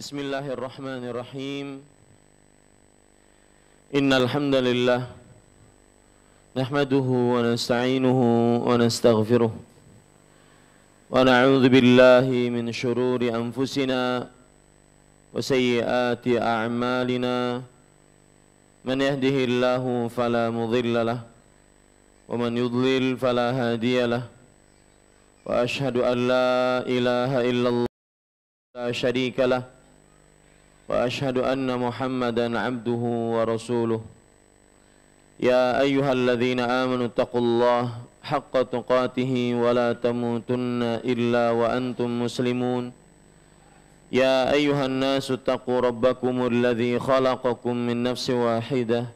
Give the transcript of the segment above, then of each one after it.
Bismillahirrahmanirrahim. Innal hamdalillah nahmaduhu wa nasta'inuhu wa nastaghfiruh wa na'udzu billahi min shururi anfusina wa sayyiati a'malina. Man yahdihillahu fala mudilla lahu wa man yudlil fala hadiya lahu. Wa ashhadu an la ilaha illallah la syarika lahu wa ashhadu anna Muhammadan abduhu wa rasuluh. Ya ayyuhalladzina amanu taqullaha haqqa tuqatih wa la tamutunna illa wa antum muslimun. Ya ayyuhan nasu taqu rabbakumul ladzi khalaqakum min nafsin wahidah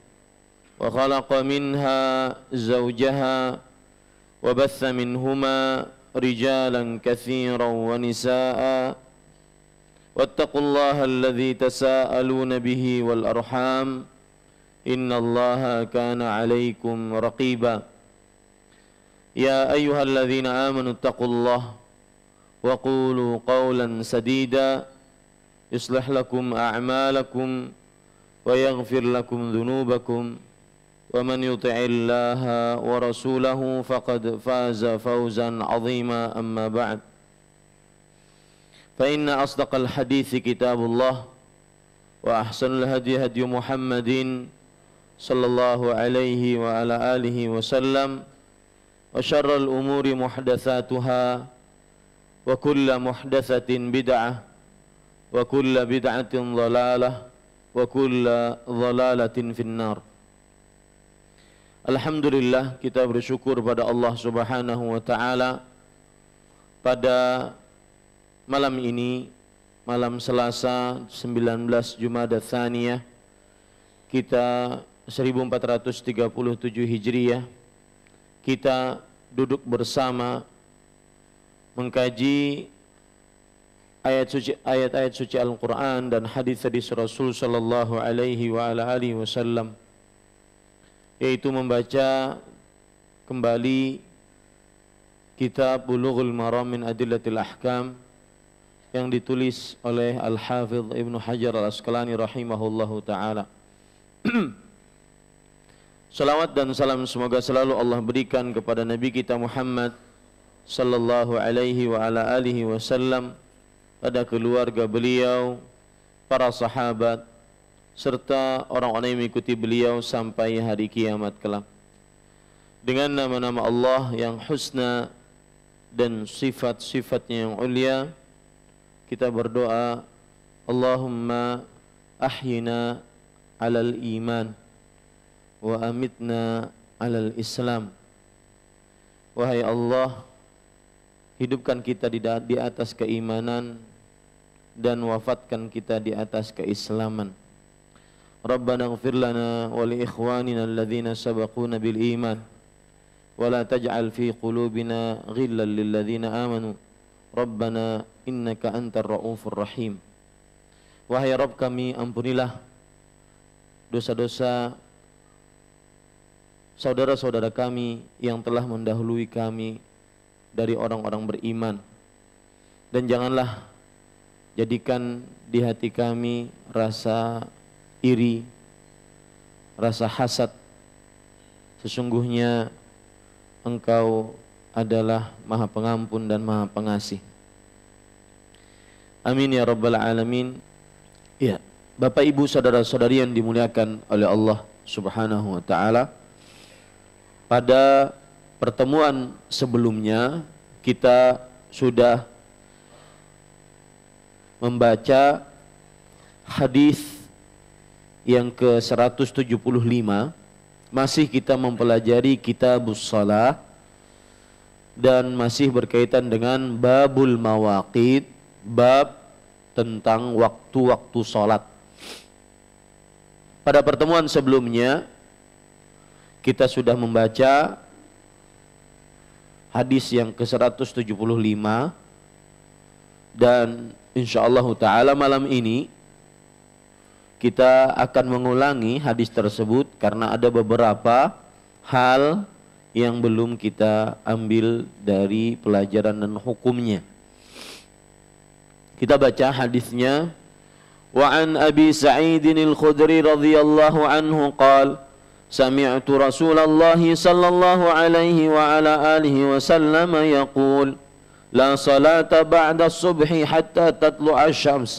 wa khalaqa minha zawjaha wa batha minhuma rijalan katsiran wa nisaa'a. Wattaqullaha alladzi tasaaluna bihi wal arham innallaha kana 'alaikum raqiba. Ya ayyuhalladzina amanu taqullaha wa qulu qawlan sadida yuslih lakum a'malakum wa yaghfir lakum dhunubakum wa man yuti'illaha wa rasulahu faqad faza fawzan 'azima. Amma ba'd. Fa inna asdaqal hadithi kitabullah wa ahsanul hadi hadi Muhammadin sallallahu alaihi wa ala alihi wa sallam wa syarrul umuri muhdatsatuha wa kullu muhdatsatin bid'ah wa kullu bid'atin dhalalah wa kullu dhalalatin finnar. Alhamdulillah, kita bersyukur pada Allah Subhanahu wa taala pada malam ini, malam Selasa 19 Jumadats Tsaniyah kita 1437 Hijriah, kita duduk bersama mengkaji ayat-ayat suci Al-Quran dan hadis-hadis Rasul sallallahu alaihi wa ala alihi wasallam, yaitu membaca kembali kitab Bulughul Maram min Adillatil Ahkam yang ditulis oleh Al-Hafidh Ibnu Hajar Al-Asqalani rahimahullahu ta'ala. Salawat dan salam semoga selalu Allah berikan kepada Nabi kita Muhammad sallallahu alaihi wa ala alihi wasallam, pada keluarga beliau, para sahabat, serta orang-orang yang mengikuti beliau sampai hari kiamat kelak. Dengan nama-nama Allah yang husna dan sifat-sifatnya yang ulia, kita berdoa, Allahumma ahyina alal iman wa amitna alal Islam. Wahai Allah, hidupkan kita di atas keimanan dan wafatkan kita di atas keislaman. Rabbana ighfir lana wa li ikhwanina alladhina sabaquna bil iman wa la taj'al fi qulubina ghillan lil ladzina amanu Rabbana innaka antar ra'ufur rahim. Wahai Rabb kami, ampunilah dosa-dosa saudara-saudara kami yang telah mendahului kami dari orang-orang beriman, dan janganlah jadikan di hati kami rasa iri, rasa hasad. Sesungguhnya Engkau adalah Maha Pengampun dan Maha Pengasih. Amin ya rabbal alamin. Ya, Bapak Ibu saudara-saudari yang dimuliakan oleh Allah Subhanahu wa taala, pada pertemuan sebelumnya kita sudah membaca hadis yang ke-175. Masih kita mempelajari Kitabus Shalah dan masih berkaitan dengan babul mawaqit, bab tentang waktu-waktu salat. Pada pertemuan sebelumnya kita sudah membaca hadis yang ke-175, dan insyaallah taala malam ini kita akan mengulangi hadis tersebut karena ada beberapa hal yang belum kita ambil dari pelajaran dan hukumnya. Kita baca hadisnya وعن أبي سعيد الخدري رضي الله عنه قال سمعت رسول الله صلى الله عليه وعلى آله وسلم يقول لا صلاة بعد الصبح حتى تطلع الشمس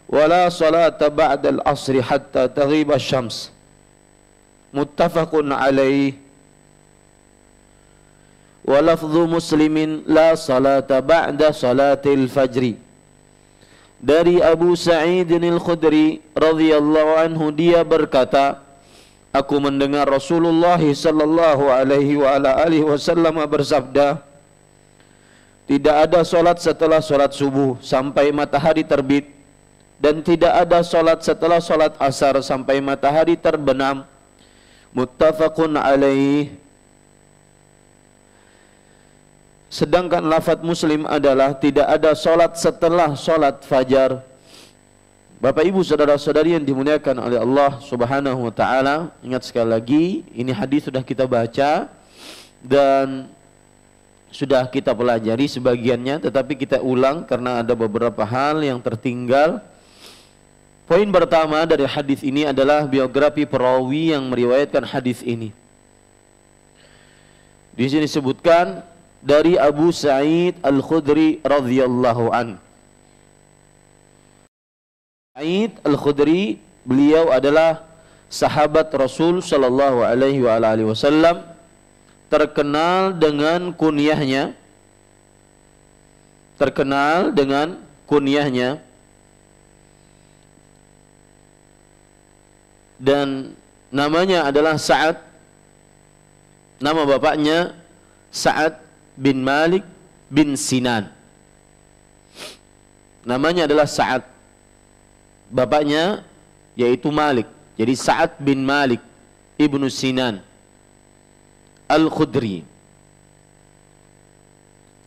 ولا صلاة بعد العصر حتى تغيب الشمس متفق عليه ولفظ مسلم لا صلاة بعد صلاة الفجر. Dari Abu Sa'id al-Khudri radhiyallahu anhu, dia berkata, aku mendengar Rasulullah sallallahu alaihi wa ala alihi wasallam bersabda, tidak ada solat setelah solat subuh sampai matahari terbit, dan tidak ada solat setelah solat asar sampai matahari terbenam. Muttafaqun alaih. Sedangkan lafaz Muslim adalah tidak ada solat setelah solat fajar. Bapak ibu saudara-saudari yang dimuliakan oleh Allah subhanahu wa ta'ala, ingat sekali lagi, ini hadis sudah kita baca dan sudah kita pelajari sebagiannya, tetapi kita ulang karena ada beberapa hal yang tertinggal. Poin pertama dari hadis ini adalah biografi perawi yang meriwayatkan hadis ini. Di sini disebutkan dari Abu Sa'id al-Khudri radhiyallahu an. Sa'id al-Khudri, beliau adalah sahabat Rasul sallallahu alaihi wa alihi wasallam, terkenal dengan kunyahnya. Dan namanya adalah Sa'ad. Nama bapaknya Sa'ad bin Malik bin Sinan. Namanya adalah Sa'ad. Bapaknya yaitu Malik. Jadi Sa'ad bin Malik ibnu Sinan Al-Khudri.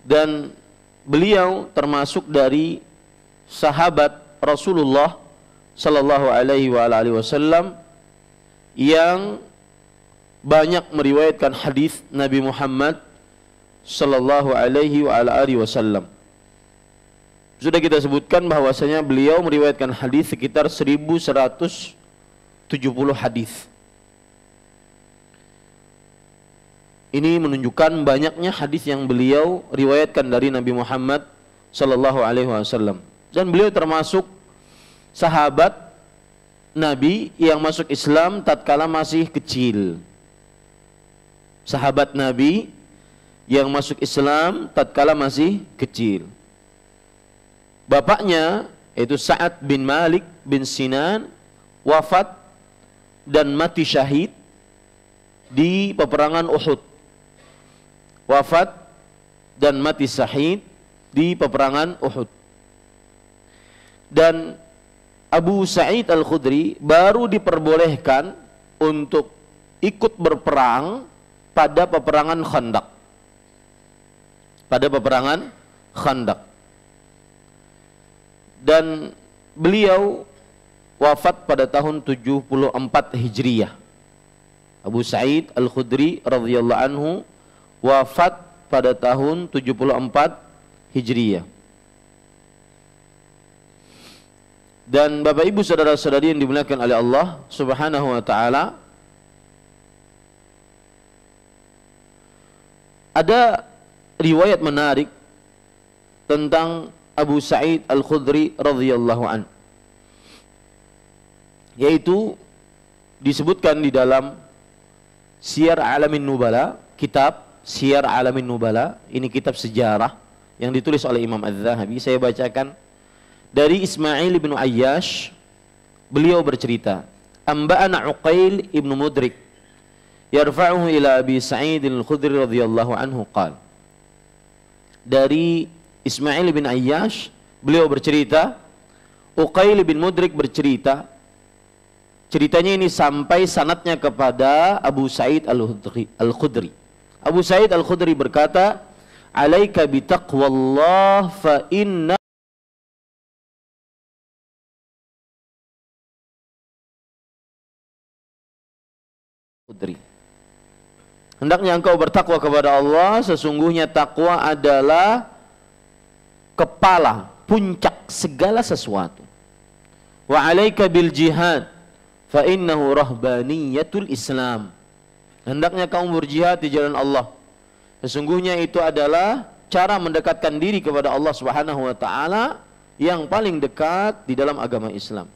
Dan beliau termasuk dari sahabat Rasulullah sallallahu alaihi wa alihi wasallam yang banyak meriwayatkan hadis Nabi Muhammad sallallahu alaihi wa alihi wasallam. Sudah kita sebutkan bahwasanya beliau meriwayatkan hadis sekitar 1170 hadis. Ini menunjukkan banyaknya hadis yang beliau riwayatkan dari Nabi Muhammad sallallahu alaihi wasallam. Dan beliau termasuk sahabat Nabi yang masuk Islam tatkala masih kecil. Sahabat Nabi yang masuk Islam tatkala masih kecil. Bapaknya yaitu Sa'ad bin Malik bin Sinan wafat dan mati syahid di peperangan Uhud. Wafat dan mati syahid di peperangan Uhud. Dan Abu Sa'id al-Khudri baru diperbolehkan untuk ikut berperang pada peperangan Khandaq. Dan beliau wafat pada tahun 74 Hijriyah. Abu Sa'id al-Khudri radhiyallahu anhu wafat pada tahun 74 Hijriyah. Dan Bapak Ibu saudara-saudari yang dimuliakan oleh Allah Subhanahu wa taala, ada riwayat menarik tentang Abu Sa'id al-Khudri radhiyallahu an, yaitu disebutkan di dalam Syiar Alamin Nubala, kitab Syiar Alamin Nubala. Ini kitab sejarah yang ditulis oleh Imam Az-Zahabi. Saya bacakan dari Ismail bin Ayyash. Beliau bercerita, Amba'ana Uqail ibn Mudrik yarfa'uhu ila Abi Sa'id al-Khudri radhiyallahu anhu qala. Dari Ismail bin Ayyash, beliau bercerita, Uqail bin Mudrik bercerita, ceritanya ini sampai sanadnya kepada Abu Sa'id al-Khudri. Abu Sa'id al-Khudri berkata, alaika bitaqwallah fa inna Khudri. Hendaknya engkau bertakwa kepada Allah, sesungguhnya takwa adalah kepala puncak segala sesuatu. Wa 'alaika bil jihad fa innahu rahbaniyatul Islam. Hendaknya kamu berjihad di jalan Allah. Sesungguhnya itu adalah cara mendekatkan diri kepada Allah Subhanahu wa taala yang paling dekat di dalam agama Islam.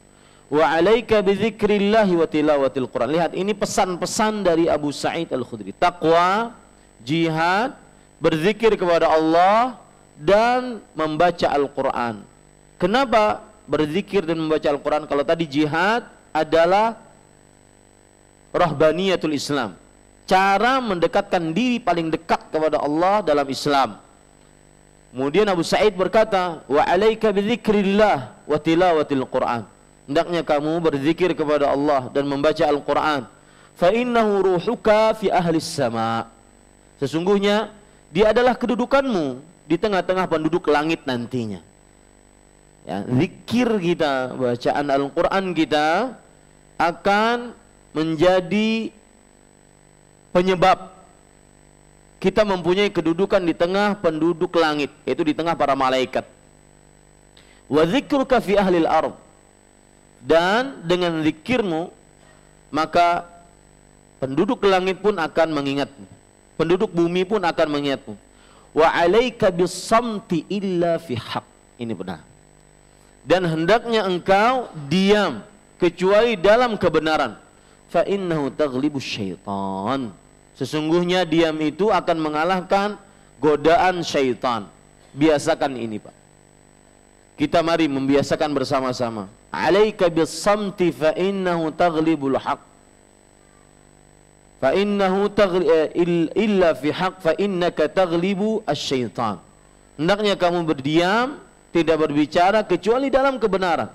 Wa 'alaika bi dzikrillah wa tilawatil Quran. Lihat, ini pesan-pesan dari Abu Sa'id Al-Khudri. Takwa, jihad, berzikir kepada Allah dan membaca Al-Quran. Kenapa berzikir dan membaca Al-Quran? Kalau tadi jihad adalah rahbaniyatul Islam, cara mendekatkan diri paling dekat kepada Allah dalam Islam. Kemudian Abu Sa'id berkata, wa 'alaika bidzikrillah wa tilawatil Quran. Hendaknya kamu berzikir kepada Allah dan membaca Al-Quran. Fa innahu ruhuka fi ahlis sama. Sesungguhnya dia adalah kedudukanmu di tengah-tengah penduduk langit nantinya. Ya, zikir kita, bacaan Al-Quran kita akan menjadi penyebab kita mempunyai kedudukan di tengah penduduk langit, yaitu di tengah para malaikat. Wa dzikruka fi ahlil ard. Dan dengan zikirmu maka penduduk langit pun akan mengingatmu, penduduk bumi pun akan mengingatmu. Wa 'alaika bis-samti illa fi haq. Ini benar. Dan hendaknya engkau diam kecuali dalam kebenaran. Fa innahu taghlibu syaitan. Sesungguhnya diam itu akan mengalahkan godaan syaitan. Biasakan ini, Pak. Kita mari membiasakan bersama-sama. 'Alaika bis-samti fa innahu taghlibul haq. Fa innahu illa fi haq fa innaka taghlibu asy-syaitan. Hendaknya kamu berdiam, tidak berbicara kecuali dalam kebenaran.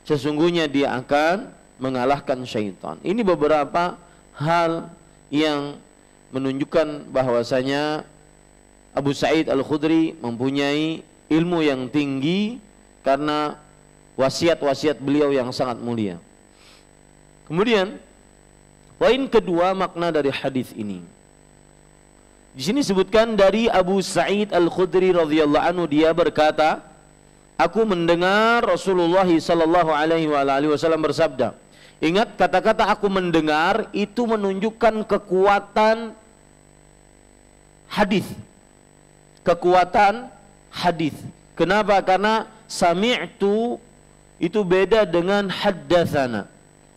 Sesungguhnya dia akan mengalahkan syaitan. Ini beberapa hal yang menunjukkan bahwasanya Abu Sa'id Al-Khudri mempunyai ilmu yang tinggi karena wasiat-wasiat beliau yang sangat mulia. Kemudian poin kedua, makna dari hadis ini. Di sini sebutkan dari Abu Sa'id Al-Khudri radhiyallahu anhu, dia berkata, aku mendengar Rasulullah sallallahu alaihi wasallam bersabda. Ingat, kata-kata aku mendengar itu menunjukkan kekuatan hadis. Kekuatan hadis. Kenapa? Karena sami'tu itu beda dengan haddatsana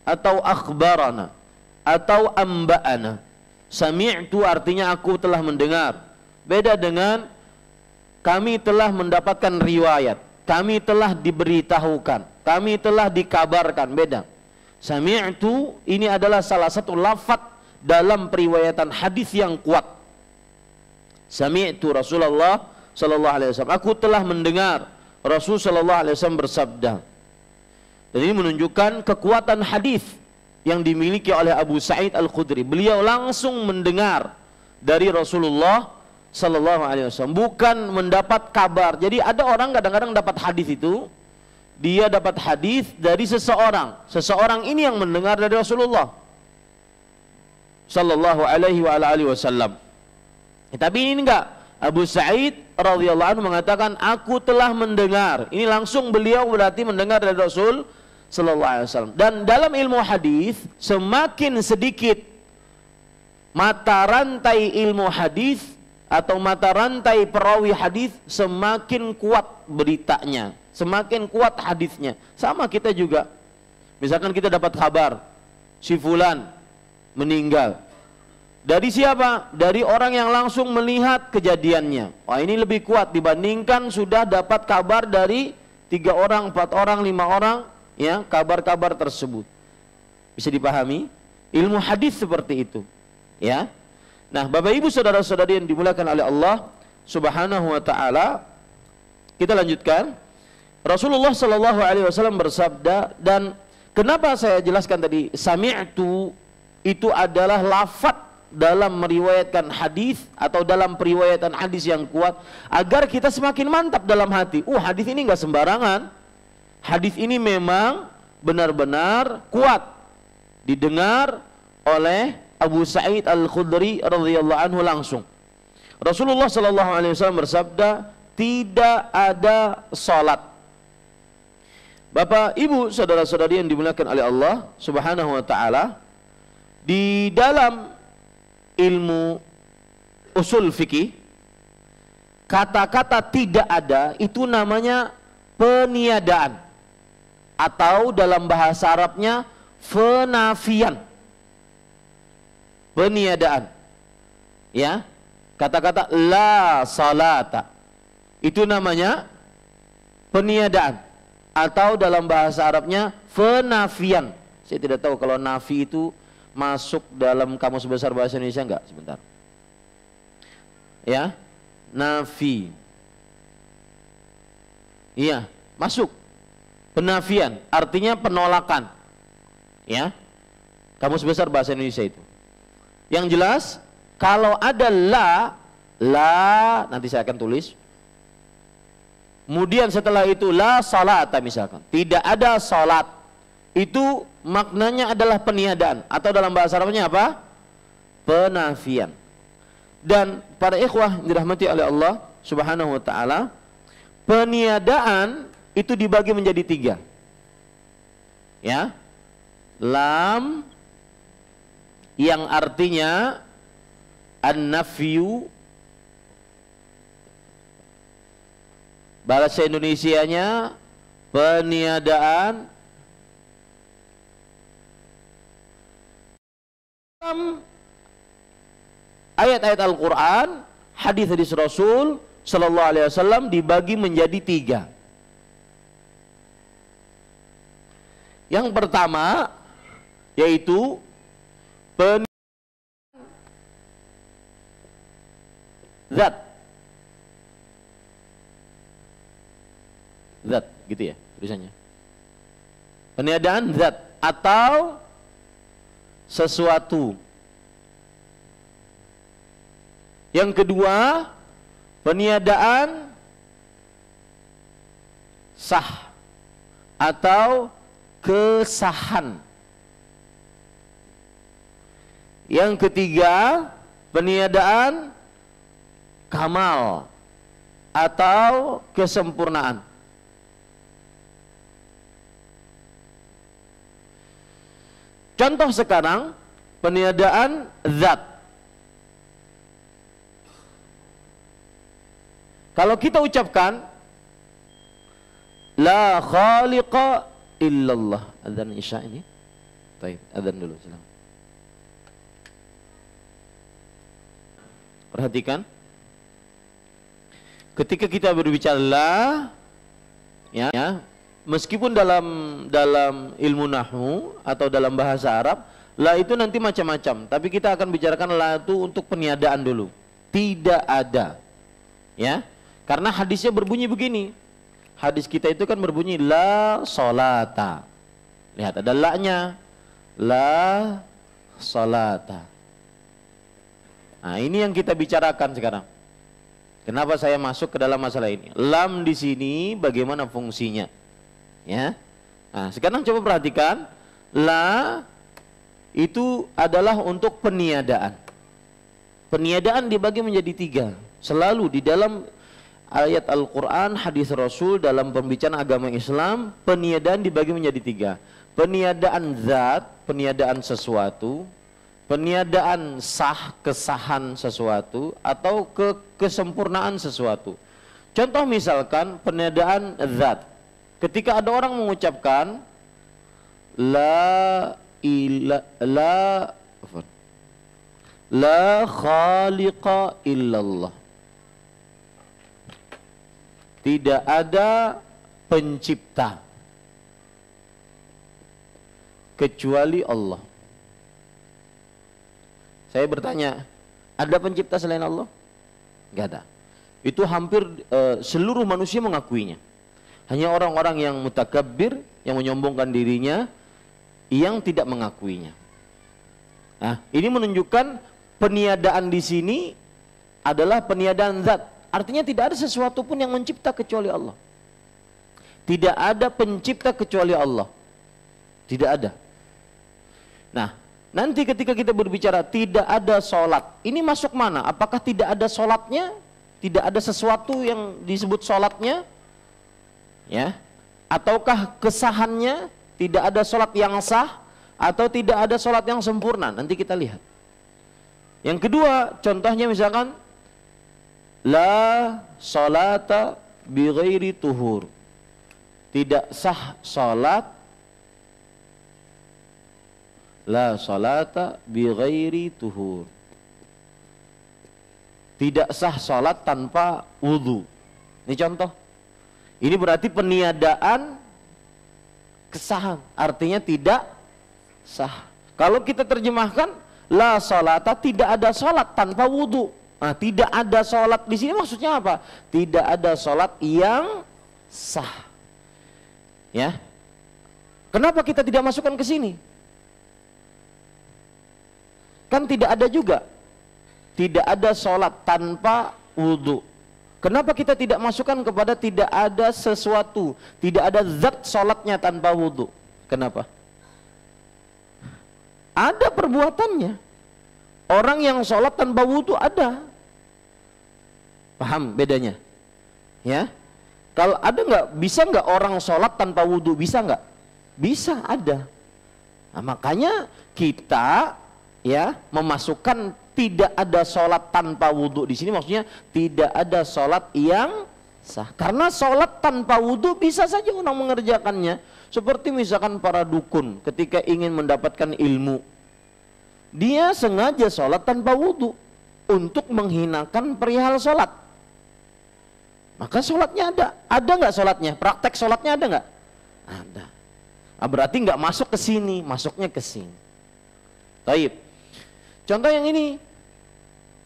atau akhbarana atau amba'ana. Sami'tu artinya aku telah mendengar. Beda dengan kami telah mendapatkan riwayat, kami telah diberitahukan, kami telah dikabarkan. Beda. Sami'tu ini adalah salah satu lafaz dalam periwayatan hadis yang kuat. Sami'tu Rasulullah sallallahu alaihi wasallam. Aku telah mendengar Rasul sallallahu alaihi wasallam bersabda. Dan ini menunjukkan kekuatan hadis yang dimiliki oleh Abu Sa'id Al-Khudri. Beliau langsung mendengar dari Rasulullah sallallahu alaihi wasallam, bukan mendapat kabar. Jadi ada orang kadang-kadang dapat hadis itu, dia dapat hadis dari seseorang. Seseorang ini yang mendengar dari Rasulullah sallallahu alaihi wasallam. Tapi ini enggak. Abu Sa'id radhiyallahu anhu mengatakan, aku telah mendengar. Ini langsung beliau berarti mendengar dari Rasul sallallahu alaihi wasallam. Dan dalam ilmu hadis, semakin sedikit mata rantai ilmu hadis atau mata rantai perawi hadis, semakin kuat beritanya, semakin kuat hadisnya. Sama kita juga. Misalkan kita dapat kabar si fulan meninggal. Dari siapa? Dari orang yang langsung melihat kejadiannya. Wah, ini lebih kuat dibandingkan sudah dapat kabar dari 3 orang, 4 orang, 5 orang, ya, kabar-kabar tersebut. Bisa dipahami? Ilmu hadis seperti itu, ya. Nah, Bapak Ibu saudara-saudari yang dimuliakan oleh Allah Subhanahu wa taala, kita lanjutkan. Rasulullah sallallahu alaihi wasallam bersabda, dan kenapa saya jelaskan tadi sami'tu itu adalah lafaz dalam meriwayatkan hadis atau dalam periwayatan hadis yang kuat, agar kita semakin mantap dalam hati. Hadis ini enggak sembarangan. Hadis ini memang benar-benar kuat. Didengar oleh Abu Sa'id Al-Khudri radhiyallahu anhu langsung. Rasulullah sallallahu alaihi wasallam bersabda, tidak ada salat. Bapak, Ibu, saudara-saudari yang dimuliakan oleh Allah Subhanahu wa taala, di dalam ilmu usul fikih, kata-kata tidak ada itu namanya peniadaan, atau dalam bahasa Arabnya penafian. Peniadaan. Ya. Kata-kata la salata itu namanya peniadaan, atau dalam bahasa Arabnya penafian. Saya tidak tahu kalau nafi itu masuk dalam Kamus Besar Bahasa Indonesia enggak? Sebentar. Ya. Nafi. Iya, masuk. Penafian artinya penolakan. Ya. Kamus Besar Bahasa Indonesia itu. Yang jelas, kalau ada la nanti saya akan tulis. Kemudian setelah itu la salata misalkan, tidak ada salat, itu maknanya adalah peniadaan, atau dalam bahasa Arabnya apa? Penafian. Dan para ikhwah dirahmati oleh Allah Subhanahu wa taala, peniadaan itu dibagi menjadi 3. Ya. Lam yang artinya an-nafyu, bahasa Indonesianya peniadaan. Ayat-ayat Al-Quran, hadis-hadis Rasul Sallallahu Alaihi Wasallam dibagi menjadi 3. Yang pertama yaitu zat, gitu ya tulisannya. Peniadaan zat atau sesuatu. Yang kedua, peniadaan sah atau kesahan. Yang ketiga, peniadaan kamal atau kesempurnaan. Contoh sekarang, peniadaan zat. Kalau kita ucapkan la khaliqa illallah, adzan isya ini. Baik, adzan dulu silakan. Perhatikan. Ketika kita berbicara la, ya, meskipun dalam ilmu nahwu atau dalam bahasa Arab, la itu nanti macam-macam, tapi kita akan bicarakan la itu untuk peniadaan dulu. Tidak ada. Ya. Karena hadisnya berbunyi begini. Hadis kita itu kan berbunyi la salata. Lihat ada la-nya. La salata. Nah, ini yang kita bicarakan sekarang. Kenapa saya masuk ke dalam masalah ini? Lam di sini bagaimana fungsinya? Ya. Nah, sekarang coba perhatikan, la itu adalah untuk peniadaan. Peniadaan dibagi menjadi 3. Selalu di dalam ayat Al-Quran, hadis Rasul, dalam pembicaraan agama Islam, peniadaan dibagi menjadi 3. Peniadaan zat, peniadaan sesuatu, peniadaan sah, kesahan sesuatu, atau kesempurnaan sesuatu. Contoh misalkan peniadaan zat. Ketika ada orang mengucapkan la khaliqa illallah, tidak ada pencipta kecuali Allah. Saya bertanya, ada pencipta selain Allah? Enggak ada. Itu hampir seluruh manusia mengakuinya. Hanya orang-orang yang mutakabbir, yang menyombongkan dirinya, yang tidak mengakuinya. Nah, ini menunjukkan peniadaan di sini adalah peniadaan zat. Artinya tidak ada sesuatu pun yang mencipta kecuali Allah. Tidak ada pencipta kecuali Allah. Tidak ada. Nah, nanti ketika kita berbicara tidak ada sholat, ini masuk mana? Apakah tidak ada sholatnya? tidak ada sesuatu yang disebut sholatnya, ya, ataukah kesahannya, tidak ada sholat yang sah, atau tidak ada sholat yang sempurna. Nanti kita lihat. Yang kedua, contohnya misalkan la sholata bi ghairi tuhur, tidak sah sholat, la sholata bi ghairi tuhur, tidak sah sholat tanpa wudu. Ini contoh. Ini berarti peniadaan kesahan, artinya tidak sah. Kalau kita terjemahkan la sholata, tidak ada sholat tanpa wudu. Nah, tidak ada sholat di sini maksudnya apa? Tidak ada sholat yang sah. Ya, kenapa kita tidak masukkan ke sini? Kan tidak ada juga. Tidak ada sholat tanpa wudu. Kenapa kita tidak masukkan kepada tidak ada sesuatu, tidak ada zat sholatnya tanpa wudu? Kenapa? Ada perbuatannya. Orang yang sholat tanpa wudu ada. Paham bedanya? Ya. Kalau ada nggak, bisa nggak orang sholat tanpa wudu? Bisa nggak? Bisa, ada. Nah, makanya kita ya memasukkan tidak ada sholat tanpa wudu di sini, maksudnya tidak ada sholat yang sah. Karena sholat tanpa wudu bisa saja orang mengerjakannya. Seperti misalkan para dukun ketika ingin mendapatkan ilmu, dia sengaja sholat tanpa wudu untuk menghinakan perihal sholat. Maka sholatnya ada. Ada nggak sholatnya? Praktek sholatnya ada nggak? Ada. Nah, berarti nggak masuk ke sini, masuknya ke sini. Taib. Contoh yang ini,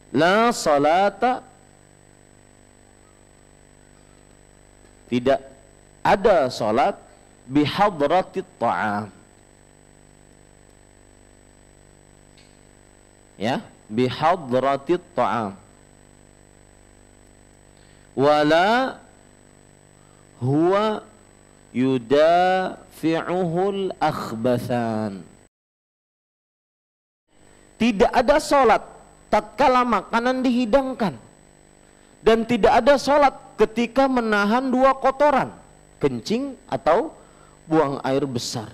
la salata, tidak ada salat bihadratit ta'am. Ya, bihadratit ta'am. Wala huwa yudafi'uhul akhbathan. Tidak ada sholat tatkala makanan dihidangkan, dan tidak ada sholat ketika menahan dua kotoran, kencing atau buang air besar.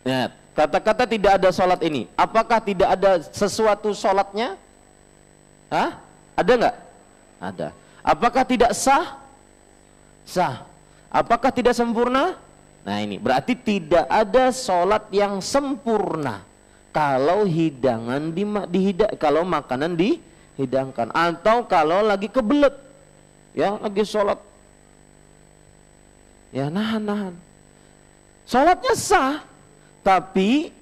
Ya, kata-kata tidak ada sholat ini, apakah tidak ada sesuatu sholatnya? Hah? Ada nggak? Ada. Apakah tidak sah? Sah. Apakah tidak sempurna? Nah, ini berarti tidak ada sholat yang sempurna kalau hidangan kalau makanan dihidangkan, atau kalau lagi kebelet, ya lagi sholat, ya nahan. Sholatnya sah, tapi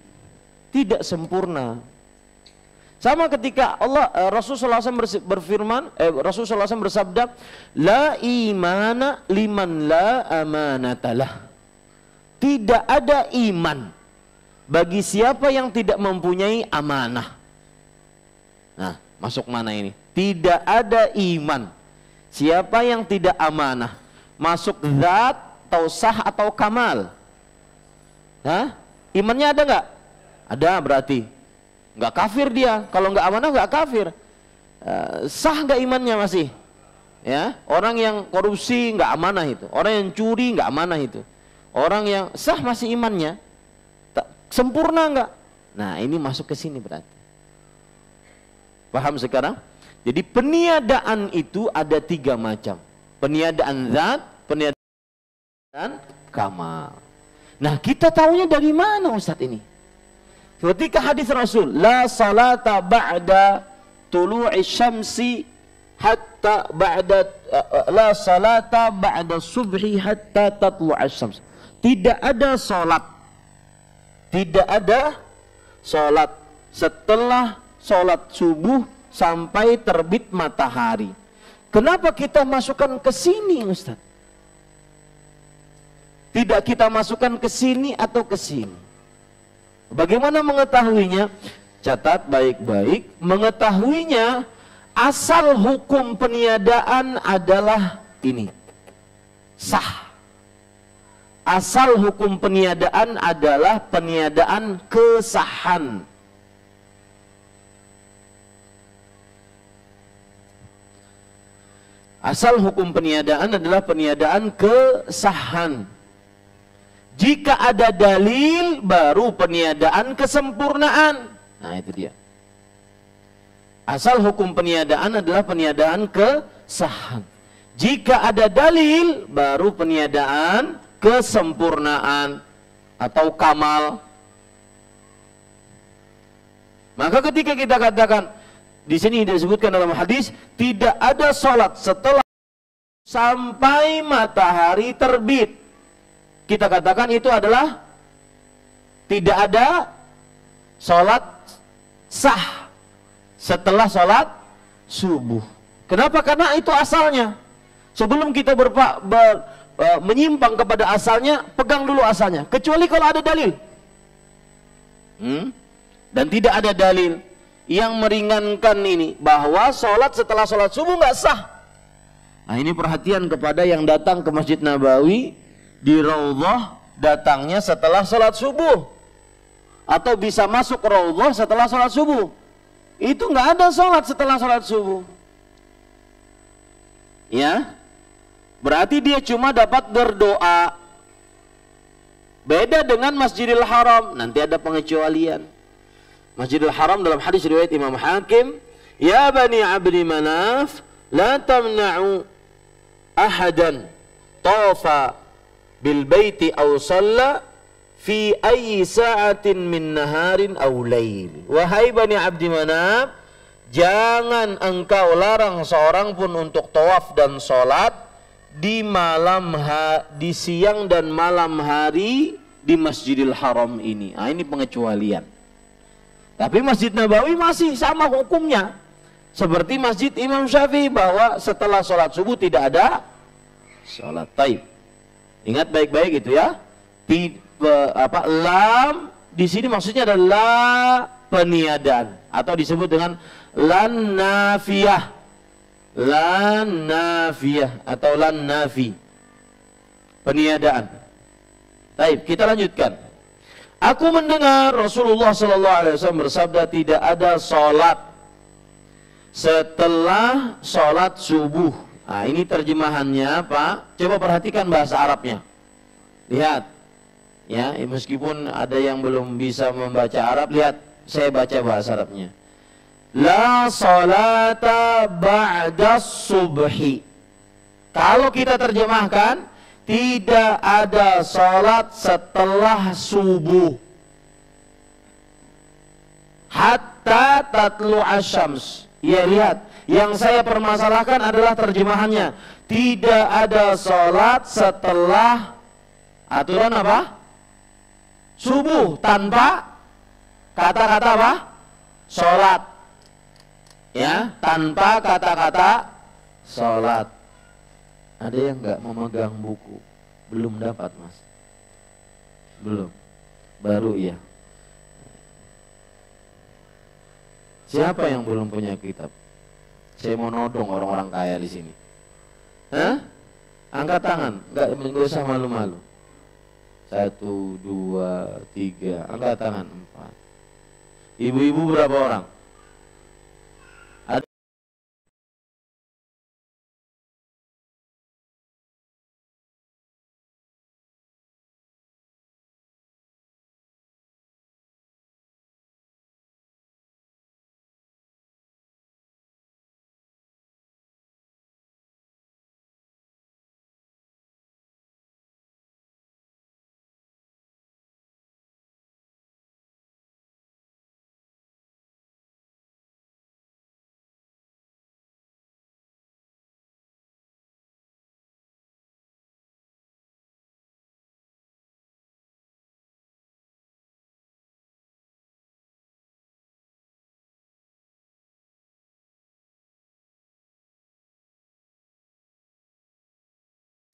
tidak sempurna. Sama ketika Rasulullah SAW berfirman, Rasulullah SAW bersabda, la imana liman la amanatalah. Tidak ada iman bagi siapa yang tidak mempunyai amanah. Nah, masuk mana ini? Tidak ada iman siapa yang tidak amanah. Masuk zat atau sah atau kamal. Hah? Imannya ada nggak? Ada, berarti nggak kafir dia. Kalau nggak amanah nggak kafir. Sah nggak imannya masih? Ya, orang yang korupsi nggak amanah itu. Orang yang curi nggak amanah itu. Orang yang sah masih imannya. Sempurna enggak? Nah, ini masuk ke sini berarti. Paham sekarang? Jadi peniadaan itu ada 3 macam. Peniadaan zat, peniadaan kamal. Nah, kita tahunya dari mana Ustadz ini? Ketika hadis Rasul, la salata ba'da tulu'i syamsi hatta ba'da la salata ba'da subhi hatta tatlu'a syams. Tidak ada salat, tidak ada sholat setelah sholat subuh sampai terbit matahari. Kenapa kita masukkan ke sini, Ustaz? Tidak kita masukkan ke sini atau ke sini. Bagaimana mengetahuinya? Catat baik-baik. Mengetahuinya, asal hukum peniadaan adalah ini, sah. Asal hukum peniadaan adalah peniadaan kesahan. Asal hukum peniadaan adalah peniadaan kesahan. Jika ada dalil, baru peniadaan kesempurnaan. Nah, itu dia. Asal hukum peniadaan adalah peniadaan kesahan. Jika ada dalil, baru peniadaan kesempurnaan atau kamal. Maka ketika kita katakan, di sini disebutkan dalam hadis, tidak ada sholat setelah sampai matahari terbit. Kita katakan itu adalah tidak ada sholat sah setelah sholat subuh. Kenapa? Karena itu asalnya. Sebelum kita menyimpang kepada asalnya, pegang dulu asalnya. Kecuali kalau ada dalil. Dan tidak ada dalil yang meringankan ini, bahwa sholat setelah sholat subuh nggak sah. Nah, ini perhatian kepada yang datang ke Masjid Nabawi di Raudhah, datangnya setelah sholat subuh, atau bisa masuk Raudhah setelah sholat subuh. Itu nggak ada sholat setelah sholat subuh. Ya, berarti dia cuma dapat berdoa. Beda dengan Masjidil Haram, nanti ada pengecualian. Masjidil Haram dalam hadis riwayat Imam Hakim, ya Bani Abdi Manaf, la tamna'u ahadan tawafa bil baiti aw shalla fi ayyi sa'atin min naharin aw lail. Wahai Bani Abdi Manaf, jangan engkau larang seorang pun untuk tawaf dan sholat di di siang dan malam hari di Masjidil Haram ini. Nah, ini pengecualian. Tapi Masjid Nabawi masih sama hukumnya seperti Masjid Imam Syafi'i, bahwa setelah sholat subuh tidak ada sholat. Taib. Ingat baik-baik itu ya. Lam di sini maksudnya adalah peniadaan, atau disebut dengan lan nafiyah. Lan nafiyah atau lan nafi. Peniadaan. Taib, kita lanjutkan. Aku mendengar Rasulullah SAW bersabda, tidak ada sholat setelah sholat subuh. Nah, ini terjemahannya Pak. Coba perhatikan bahasa Arabnya. Lihat, ya, meskipun ada yang belum bisa membaca Arab, lihat, saya baca bahasa Arabnya. La sholata ba'da subhi. Kalau kita terjemahkan, tidak ada sholat setelah subuh hatta tatlu asyams. Ya, lihat, yang saya permasalahkan adalah terjemahannya. Tidak ada sholat setelah aturan apa? Subuh, tanpa kata-kata apa? Sholat. Ya, tanpa kata-kata sholat. Ada yang nggak memegang buku? Belum dapat, Mas? Belum? Baru ya? Siapa yang belum punya kitab? Saya mau nodong orang-orang kaya di sini. Hah? Angkat tangan, nggak usah malu-malu. 1, 2, 3, angkat tangan 4. Ibu-ibu berapa orang?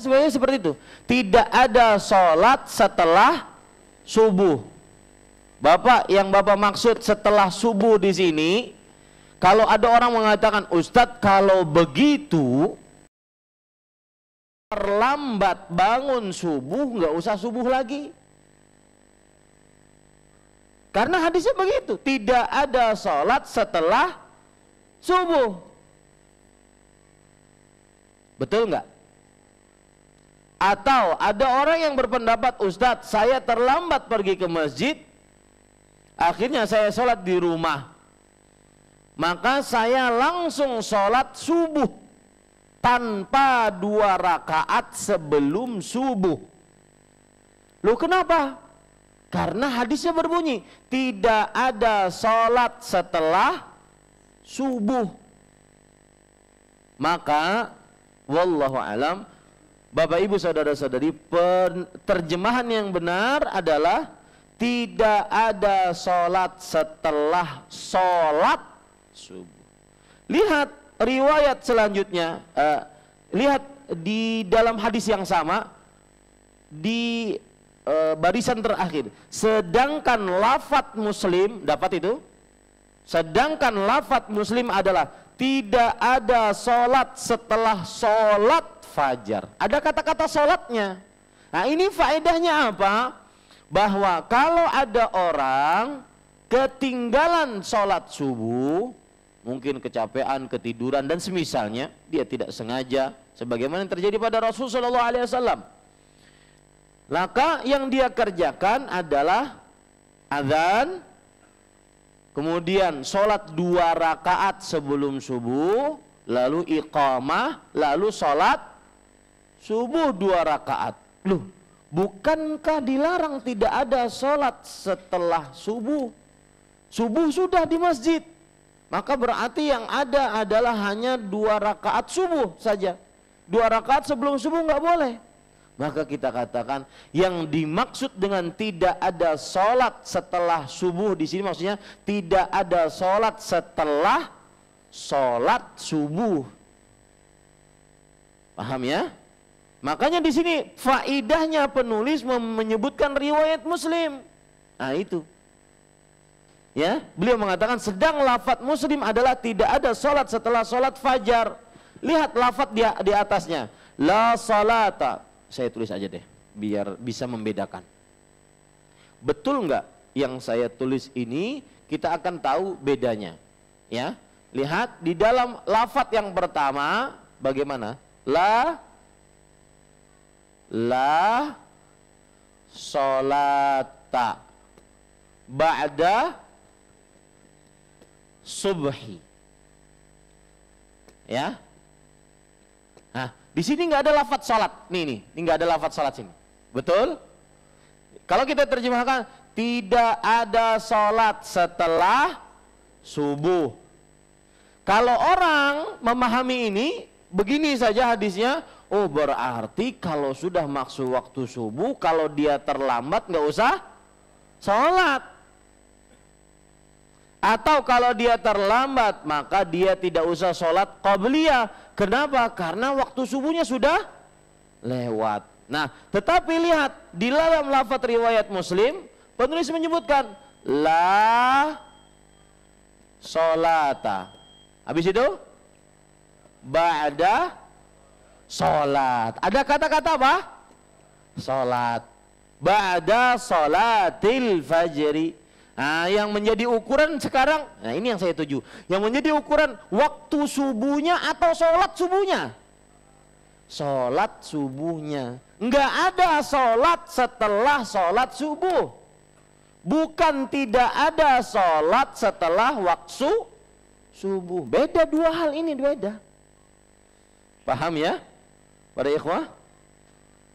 Sebenarnya seperti itu. Tidak ada sholat setelah subuh. Bapak, yang Bapak maksud setelah subuh di sini, kalau ada orang mengatakan, Ustadz, kalau begitu terlambat bangun subuh, nggak usah subuh lagi. Karena hadisnya begitu, tidak ada sholat setelah subuh. Betul nggak? Atau ada orang yang berpendapat, Ustadz, saya terlambat pergi ke masjid, akhirnya saya sholat di rumah, maka saya langsung sholat subuh tanpa 2 rakaat sebelum subuh. Loh kenapa? Karena hadisnya berbunyi, tidak ada sholat setelah subuh. Maka wallahu alam, Bapak Ibu saudara-saudari, terjemahan yang benar adalah tidak ada sholat setelah sholat subuh. Lihat riwayat selanjutnya, lihat di dalam hadis yang sama di barisan terakhir. Sedangkan lafadz Muslim, dapat itu? Sedangkan lafadz Muslim adalah tidak ada sholat setelah sholat fajar. Ada kata-kata sholatnya. Nah ini faedahnya apa? Bahwa kalau ada orang ketinggalan sholat subuh, mungkin kecapean, ketiduran dan semisalnya, dia tidak sengaja, sebagaimana yang terjadi pada Rasulullah SAW. Maka yang dia kerjakan adalah azan, kemudian sholat 2 rakaat sebelum subuh, lalu iqamah, lalu sholat subuh 2 rakaat. Loh, bukankah dilarang tidak ada sholat setelah subuh? Subuh sudah di masjid, maka berarti yang ada adalah hanya 2 rakaat subuh saja. 2 rakaat sebelum subuh nggak boleh. Maka kita katakan yang dimaksud dengan tidak ada sholat setelah subuh di sini maksudnya tidak ada sholat setelah sholat subuh. Paham ya? Makanya di sini faidahnya penulis menyebutkan riwayat Muslim. Nah itu. Ya, beliau mengatakan sedang lafadz Muslim adalah tidak ada sholat setelah sholat fajar. Lihat lafadz di atasnya. La salata. Saya tulis aja deh, biar bisa membedakan. Betul nggak yang saya tulis ini? Kita akan tahu bedanya. Ya, lihat di dalam lafadz yang pertama bagaimana? La sholata ba'da subhi. Ya. Nah, di sini nggak ada lafadz sholat. Nih nggak ada lafadz sholat sini. Betul? Kalau kita terjemahkan, tidak ada sholat setelah subuh. Kalau orang memahami ini, begini saja hadisnya. Oh berarti kalau sudah masuk waktu subuh, kalau dia terlambat nggak usah sholat. Atau kalau dia terlambat, maka dia tidak usah sholat qabliyah. Kenapa? Karena waktu subuhnya sudah lewat. Nah, tetapi lihat di dalam lafadz riwayat Muslim, penulis menyebutkan la sholata. Habis itu ba'da sholat. Ada kata-kata apa? Sholat. Ba'da sholatil fajri. Nah, yang menjadi ukuran sekarang, nah ini yang saya tuju. Yang menjadi ukuran waktu subuhnya atau sholat subuhnya? Sholat subuhnya. Enggak ada sholat setelah sholat subuh. Bukan tidak ada sholat setelah waktu subuh. Beda dua hal ini, beda. Paham ya? Para ikhwah?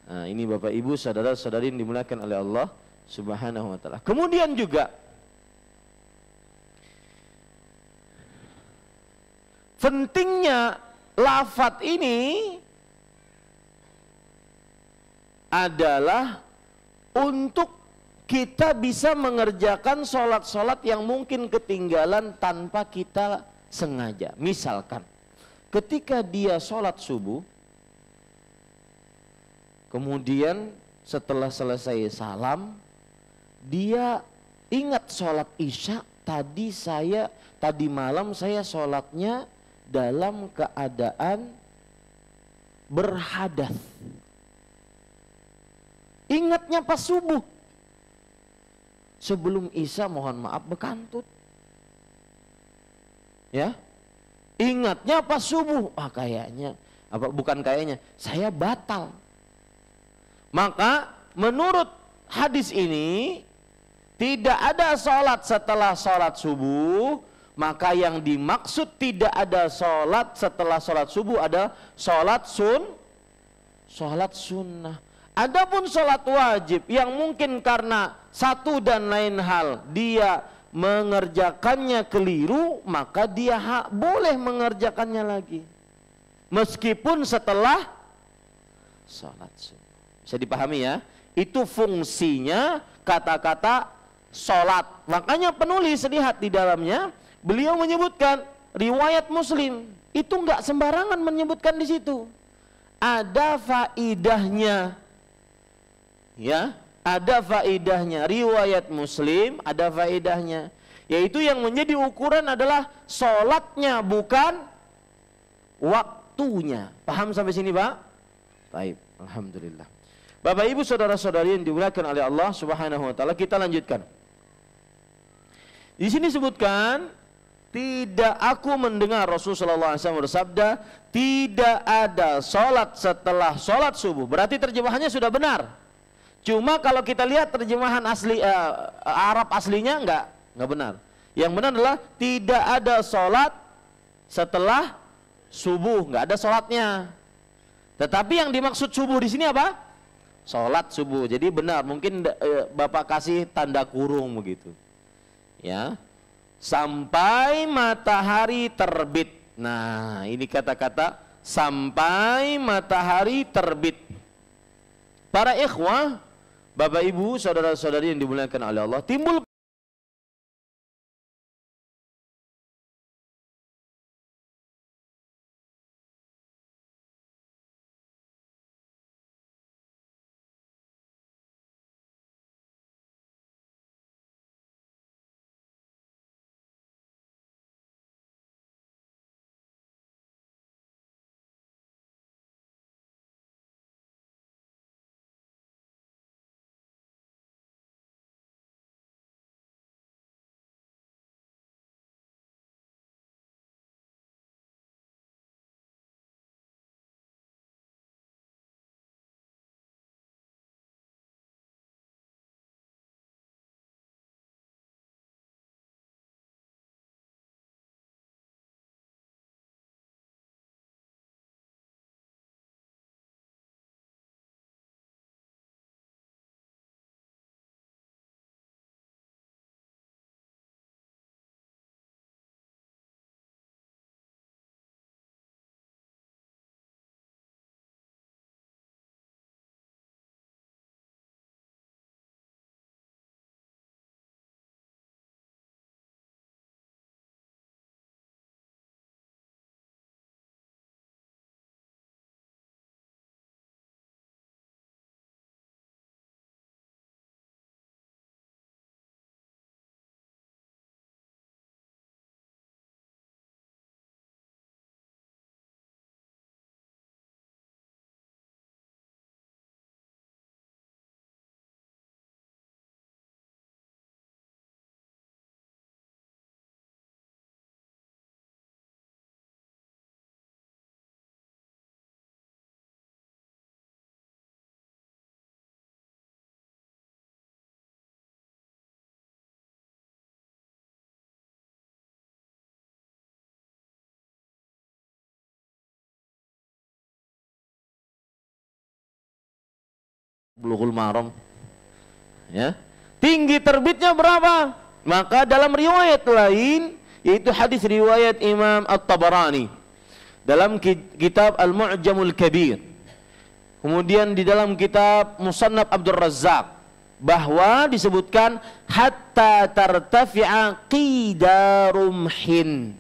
Nah, ini Bapak Ibu, saudara-saudari yang dimuliakan oleh Allah Subhanahu wa taala. Kemudian juga pentingnya lafadz ini adalah untuk kita bisa mengerjakan sholat-sholat yang mungkin ketinggalan tanpa kita sengaja. Misalkan ketika dia sholat subuh, kemudian setelah selesai salam, dia ingat sholat isya, tadi malam saya sholatnya dalam keadaan berhadas. Ingatnya pas subuh. Sebelum isya mohon maaf bekantut. Ya. Ingatnya pas subuh. Kayaknya Apa bukan kayaknya, saya batal. Maka menurut hadis ini tidak ada sholat setelah sholat subuh. Maka yang dimaksud tidak ada sholat setelah sholat subuh ada sholat sunnah. Adapun sholat wajib yang mungkin karena satu dan lain hal dia mengerjakannya keliru, maka dia boleh mengerjakannya lagi meskipun setelah sholat sunnah. Bisa dipahami ya? Itu fungsinya kata-kata sholat. Makanya penulis, lihat di dalamnya, beliau menyebutkan riwayat Muslim. Itu enggak sembarangan menyebutkan di situ. Ada faidahnya. Ya, ada faidahnya. Riwayat Muslim ada faidahnya. Yaitu yang menjadi ukuran adalah sholatnya, bukan waktunya. Paham sampai sini, Pak? Baik, alhamdulillah. Bapak Ibu saudara-saudari yang dimuliakan oleh Allah Subhanahu wa taala, kita lanjutkan. Di sini sebutkan, tidak aku mendengar Rasulullah SAW bersabda, tidak ada sholat setelah sholat subuh. Berarti terjemahannya sudah benar. Cuma kalau kita lihat terjemahan asli Arab aslinya enggak benar. Yang benar adalah tidak ada sholat setelah subuh, enggak ada sholatnya. Tetapi yang dimaksud subuh di sini apa? Sholat subuh. Jadi benar, mungkin Bapak kasih tanda kurung begitu. Ya. Sampai matahari terbit. Nah, ini kata-kata sampai matahari terbit. Para ikhwah, Bapak Ibu, saudara-saudari yang dimuliakan oleh Allah, timbul Bulughul Maram. Ya. Tinggi terbitnya berapa? Maka dalam riwayat lain, yaitu hadis riwayat Imam At-Tabarani dalam kitab Al-Mu'jamul Kabir, kemudian di dalam kitab Musannaf Abdul Razzaq, bahwa disebutkan hatta tartafi'a qidarumhin,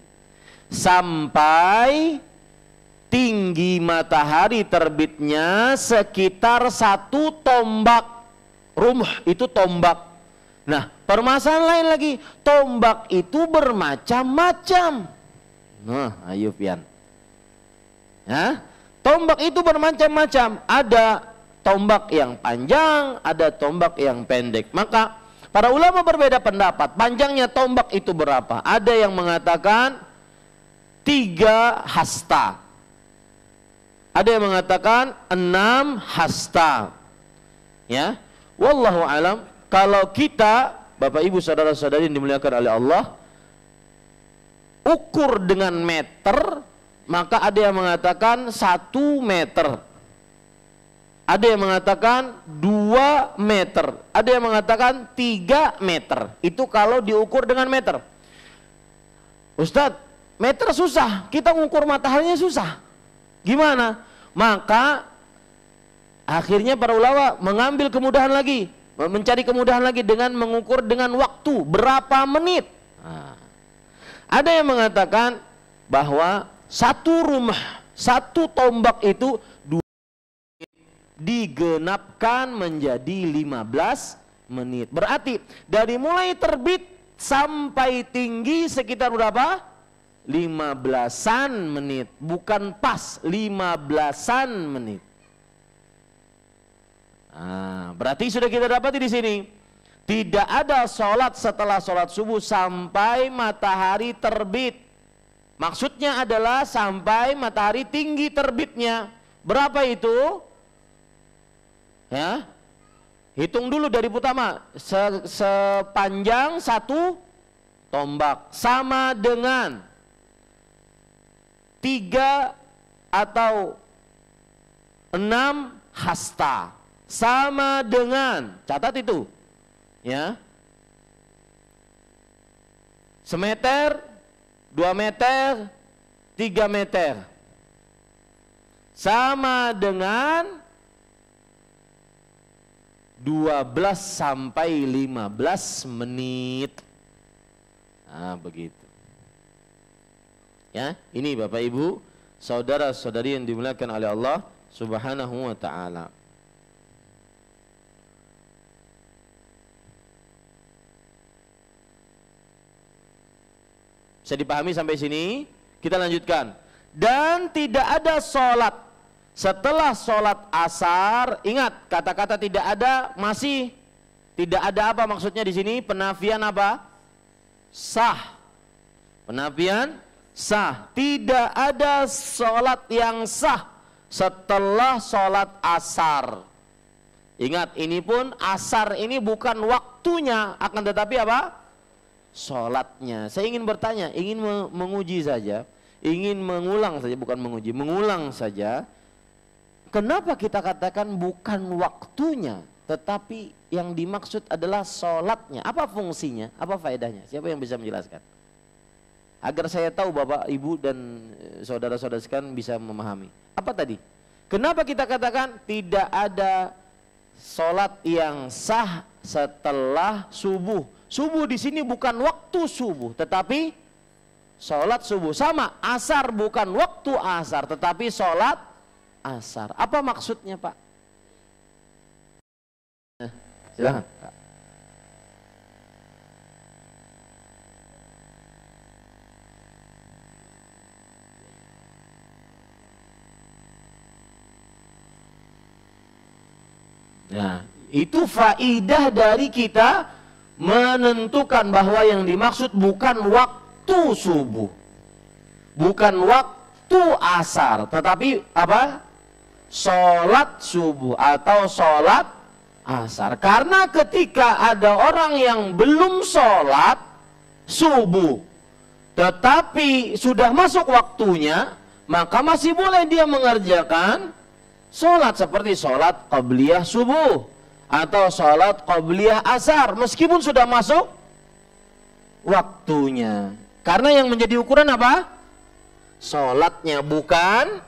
sampai tinggi matahari terbitnya sekitar 1 tombak. Rumh itu tombak. Nah, permasalahan lain lagi, tombak itu bermacam-macam. Nah, ayo pian. Ya, tombak itu bermacam-macam. Ada tombak yang panjang, ada tombak yang pendek. Maka para ulama berbeda pendapat. Panjangnya tombak itu berapa? Ada yang mengatakan 3 hasta. Ada yang mengatakan 6 hasta. Ya. Wallahu alam. Kalau kita, Bapak Ibu saudara-saudari yang dimuliakan oleh Allah, ukur dengan meter, maka ada yang mengatakan 1 meter. Ada yang mengatakan 2 meter. Ada yang mengatakan 3 meter. Itu kalau diukur dengan meter. Ustadz, meter susah. Kita mengukur mataharinya susah. Gimana? Maka akhirnya para ulama mengambil kemudahan lagi, mencari kemudahan lagi dengan mengukur dengan waktu berapa menit. Nah, ada yang mengatakan bahwa 1 rumah, 1 tombak itu digenapkan menjadi 15 menit. Berarti dari mulai terbit sampai tinggi sekitar berapa? 15-an menit, bukan pas 15-an menit. Nah, berarti sudah kita dapati di sini, tidak ada sholat setelah sholat subuh sampai matahari terbit. Maksudnya adalah sampai matahari tinggi terbitnya. Berapa itu? Ya, hitung dulu dari pertama. Sepanjang 1 tombak sama dengan 3 atau 6 hasta, sama dengan, catat itu ya, semeter, 2 meter, 3 meter, sama dengan 12 sampai 15 menit. Nah, begitu. Ya, ini Bapak Ibu, saudara-saudari yang dimuliakan oleh Allah Subhanahu wa taala. Bisa dipahami sampai sini? Kita lanjutkan. Dan tidak ada sholat setelah sholat asar. Ingat, kata-kata tidak ada masih tidak ada apa maksudnya di sini? Penafian apa? Sah. Penafian sah. Tidak ada sholat yang sah setelah sholat asar. Ingat, ini pun asar ini bukan waktunya, akan tetapi apa? Sholatnya. Saya ingin bertanya, ingin menguji saja, ingin mengulang saja, bukan menguji, mengulang saja. Kenapa kita katakan bukan waktunya, tetapi yang dimaksud adalah sholatnya? Apa fungsinya? Apa faedahnya? Siapa yang bisa menjelaskan? Agar saya tahu Bapak, Ibu dan saudara-saudara sekalian bisa memahami. Apa tadi? Kenapa kita katakan tidak ada sholat yang sah setelah subuh? Subuh di sini bukan waktu subuh, tetapi sholat subuh. Sama, asar bukan waktu asar, tetapi sholat asar. Apa maksudnya, Pak? Silakan. Nah, itu faidah dari kita menentukan bahwa yang dimaksud bukan waktu subuh, bukan waktu asar, tetapi apa? Sholat subuh atau sholat asar. Karena ketika ada orang yang belum sholat subuh, tetapi sudah masuk waktunya, maka masih boleh dia mengerjakan sholat seperti sholat qabliyah subuh atau sholat qabliyah asar, meskipun sudah masuk waktunya. Karena yang menjadi ukuran apa? Sholatnya, bukan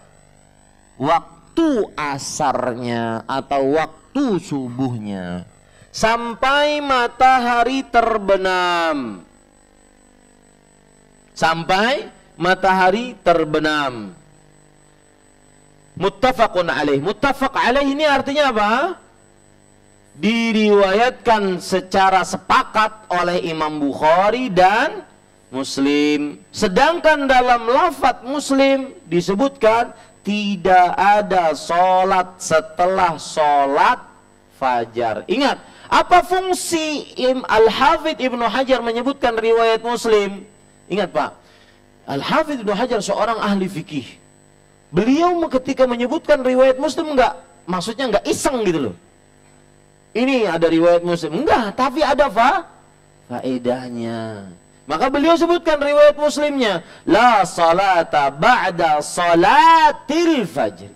waktu asarnya atau waktu subuhnya. Sampai matahari terbenam. Sampai matahari terbenam. Muttafaqun alaih. Muttafaq alaih ini artinya apa? Diriwayatkan secara sepakat oleh Imam Bukhari dan Muslim. Sedangkan dalam lafaz Muslim disebutkan tidak ada sholat setelah sholat fajar. Ingat, apa fungsi Al-Hafidh Ibnu Hajar menyebutkan riwayat Muslim? Ingat Pak, Al-Hafidh Ibnu Hajar seorang ahli fikih, Beliau ketika menyebutkan riwayat Muslim maksudnya enggak iseng gitu loh. Ini ada riwayat Muslim, enggak, tapi ada faedahnya. Maka beliau sebutkan riwayat Muslimnya, la salata ba'da salatil fajr.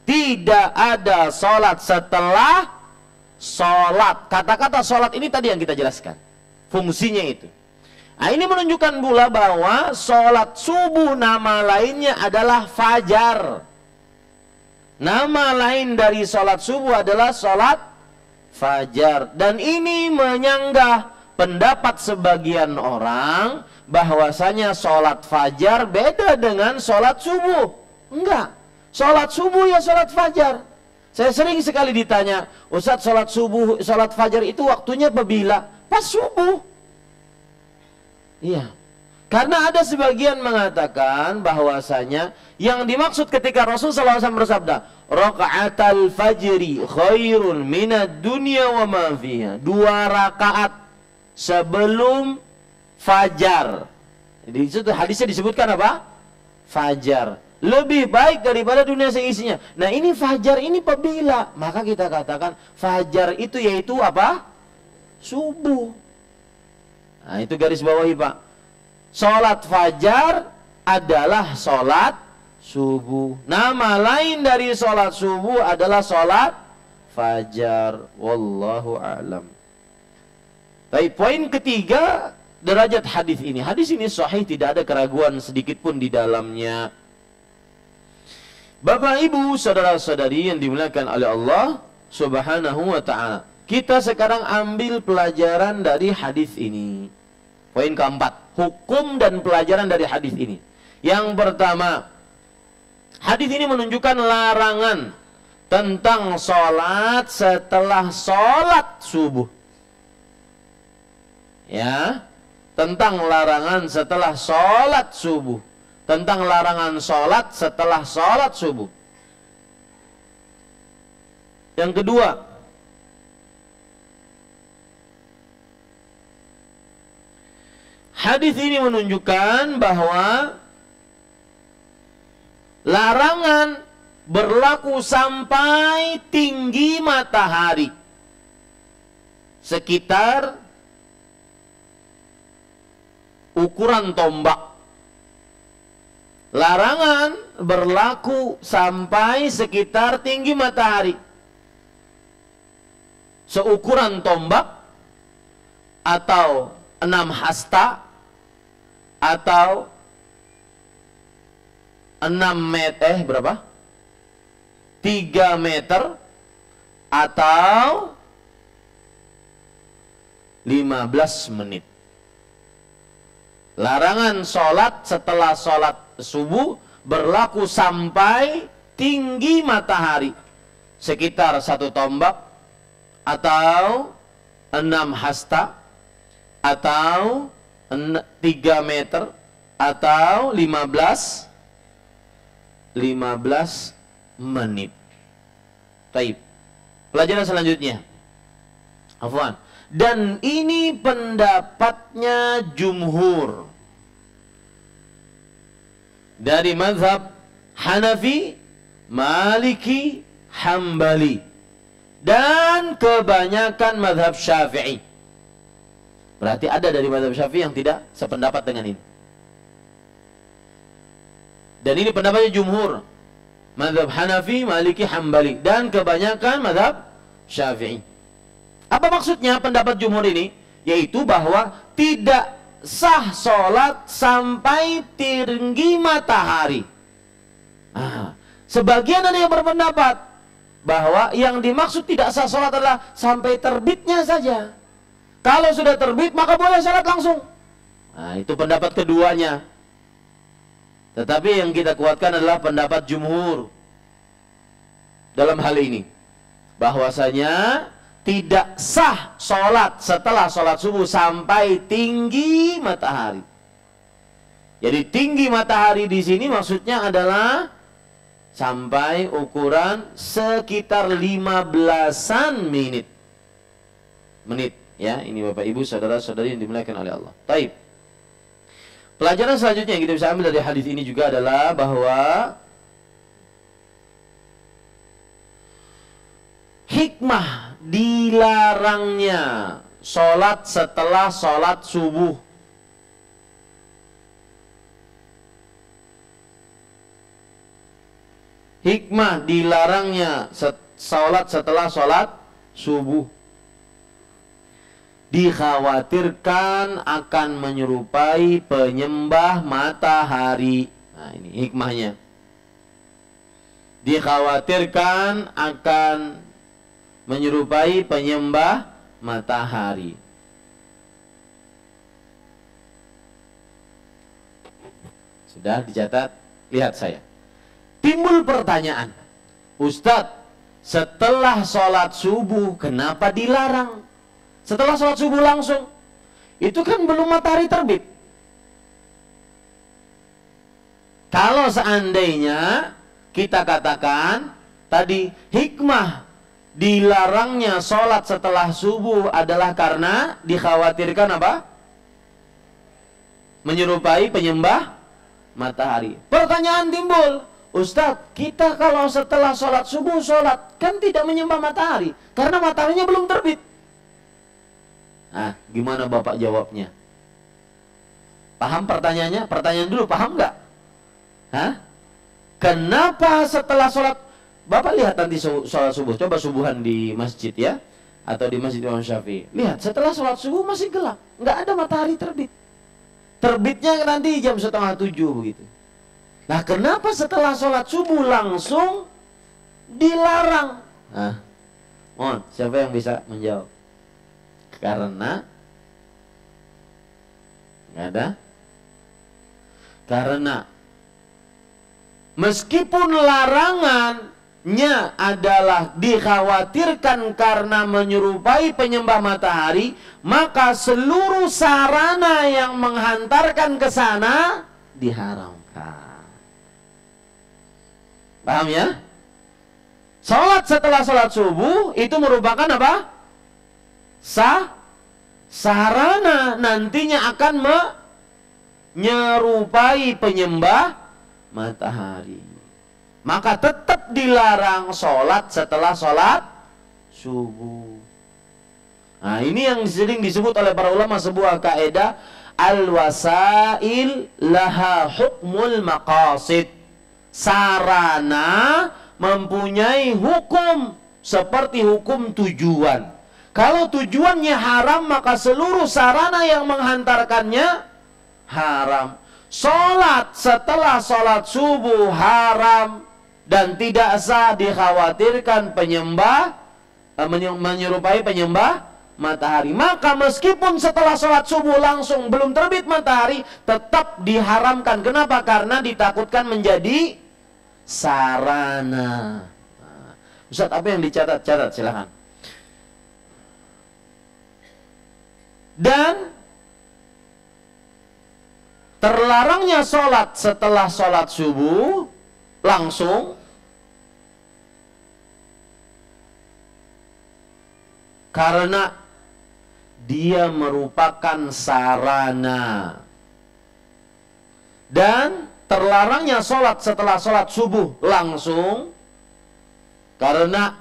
Tidak ada salat setelah salat. Kata-kata salat ini tadi yang kita jelaskan. Fungsinya itu. Nah, ini menunjukkan pula bahwa salat subuh nama lainnya adalah fajar. Nama lain dari salat subuh adalah salat fajar. Dan ini menyanggah pendapat sebagian orang bahwasanya sholat fajar beda dengan sholat subuh. Enggak, sholat subuh ya sholat fajar. Saya sering sekali ditanya, Ustaz, sholat subuh, sholat fajar itu waktunya bila? Pas subuh. Iya, karena ada sebagian mengatakan bahwasanya yang dimaksud ketika Rasulullah SAW bersabda, raka'atal fajri khairun minad dunya wa ma fiha. 2 rakaat sebelum fajar. Di situ hadisnya disebutkan apa? Fajar. Lebih baik daripada dunia seisinya. Nah, ini fajar ini apabila, maka kita katakan fajar itu yaitu apa? Subuh. Nah, itu garis bawahi, Pak. Salat fajar adalah salat subuh. Nama lain dari salat subuh adalah salat fajar. Wallahu a'lam. Tapi poin ketiga, derajat hadis ini. Hadis ini sahih, tidak ada keraguan sedikit pun di dalamnya. Bapak, Ibu, saudara-saudari yang dimuliakan oleh Allah Subhanahu wa ta'ala. Kita sekarang ambil pelajaran dari hadis ini. Poin keempat, hukum dan pelajaran dari hadis ini. Yang pertama, hadis ini menunjukkan larangan tentang sholat setelah sholat subuh. Ya, tentang larangan setelah sholat subuh, tentang larangan sholat setelah sholat subuh. Yang kedua, hadis ini menunjukkan bahwa larangan berlaku sampai tinggi matahari sekitar ukuran tombak. Larangan berlaku sampai sekitar tinggi matahari seukuran tombak atau 6 hasta atau 6 meter, berapa? 3 meter atau 15 menit. Larangan sholat setelah sholat subuh berlaku sampai tinggi matahari sekitar 1 tombak atau 6 hasta atau 3 meter atau 15 menit. Baik. Pelajaran selanjutnya. Afwan. Dan ini pendapatnya jumhur dari mazhab Hanafi, Maliki, Hambali, dan kebanyakan mazhab Syafi'i. Berarti ada dari mazhab Syafi'i yang tidak sependapat dengan ini. Dan ini pendapatnya jumhur, mazhab Hanafi, Maliki, Hambali, dan kebanyakan mazhab Syafi'i. Apa maksudnya pendapat jumhur ini? Yaitu bahwa tidak sah sholat sampai tinggi matahari. Sebagian ada yang berpendapat bahwa yang dimaksud tidak sah sholat adalah sampai terbitnya saja. Kalau sudah terbit maka boleh sholat langsung. Nah, itu pendapat keduanya. Tetapi yang kita kuatkan adalah pendapat jumhur dalam hal ini, bahwasanya tidak sah sholat setelah sholat subuh sampai tinggi matahari. Jadi tinggi matahari di sini maksudnya adalah sampai ukuran sekitar 15-an menit. Ya, ini Bapak Ibu saudara-saudari yang dimuliakan oleh Allah. Taib. Pelajaran selanjutnya yang kita bisa ambil dari hadis ini juga adalah bahwa hikmah dilarangnya sholat setelah sholat subuh. Hikmah dilarangnya sholat setelah sholat subuh. Dikhawatirkan akan menyerupai penyembah matahari. Nah, ini hikmahnya. Dikhawatirkan akan menyerupai penyembah matahari. Sudah dicatat? Lihat saya. Timbul pertanyaan, Ustadz, setelah sholat subuh kenapa dilarang? Setelah sholat subuh langsung, itu kan belum matahari terbit. Kalau seandainya kita katakan tadi hikmah dilarangnya sholat setelah subuh adalah karena dikhawatirkan apa? Menyerupai penyembah matahari. Pertanyaan timbul, Ustadz, kita kalau setelah sholat subuh sholat kan tidak menyembah matahari karena mataharinya belum terbit. Nah, gimana Bapak jawabnya? Paham pertanyaannya? Pertanyaan dulu, paham nggak? Hah? Kenapa setelah sholat? Bapak lihat nanti sholat subuh, coba subuhan di masjid ya, atau di masjid Imam Syafi'i. Lihat, setelah sholat subuh masih gelap, nggak ada matahari terbit. Terbitnya nanti jam 6:30 begitu. Nah, kenapa setelah sholat subuh langsung dilarang? Nah, mohon, siapa yang bisa menjawab? Karena nggak ada. Karena meskipun larangannya adalah dikhawatirkan karena menyerupai penyembah matahari, maka seluruh sarana yang menghantarkan ke sana diharamkan. Paham ya? Sholat setelah sholat subuh itu merupakan apa? Sarana nantinya akan menyerupai penyembah matahari. Maka tetap dilarang sholat setelah sholat subuh. Nah, ini yang sering disebut oleh para ulama sebuah kaidah, al-wasail laha hukmul maqasid. Sarana mempunyai hukum seperti hukum tujuan. Kalau tujuannya haram, maka seluruh sarana yang menghantarkannya haram. Sholat setelah sholat subuh haram dan tidak sah, dikhawatirkan penyembah menyerupai penyembah matahari. Maka meskipun setelah sholat subuh langsung belum terbit matahari, tetap diharamkan. Kenapa? Karena ditakutkan menjadi sarana. Nah, Ustaz, apa yang dicatat? Catat, silakan. Dan terlarangnya sholat setelah sholat subuh langsung karena dia merupakan sarana. Dan terlarangnya sholat setelah sholat subuh langsung karena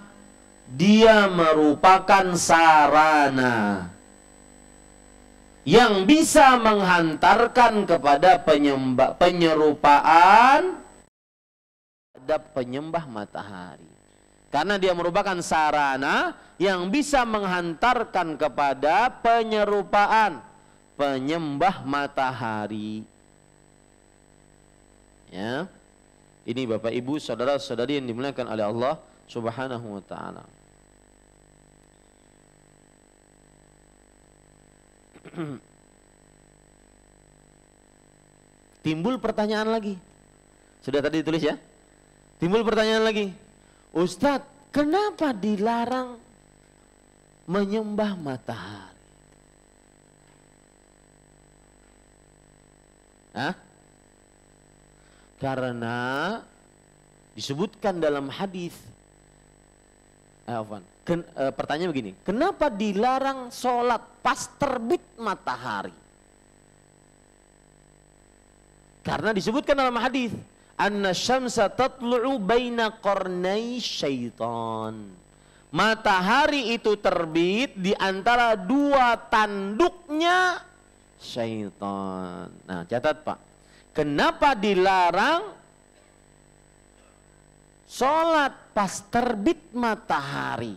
dia merupakan sarana yang bisa menghantarkan kepada penyerupaan ada penyembah matahari. Karena dia merupakan sarana yang bisa menghantarkan kepada penyerupaan penyembah matahari. Ya. Ini Bapak Ibu, saudara-saudari yang dimuliakan oleh Allah Subhanahu wa taala. Timbul pertanyaan lagi. Sudah tadi ditulis ya? Timbul pertanyaan lagi. Ustadz, kenapa dilarang menyembah matahari? Hah? Karena disebutkan dalam hadis. Pertanyaan begini, kenapa dilarang sholat pas terbit matahari? Karena disebutkan dalam hadis, anna syamsa tatlu'u baina qarnai syaitan. matahari itu terbit di antara dua tanduknya syaitan. Nah, catat Pak, kenapa dilarang sholat pas terbit matahari?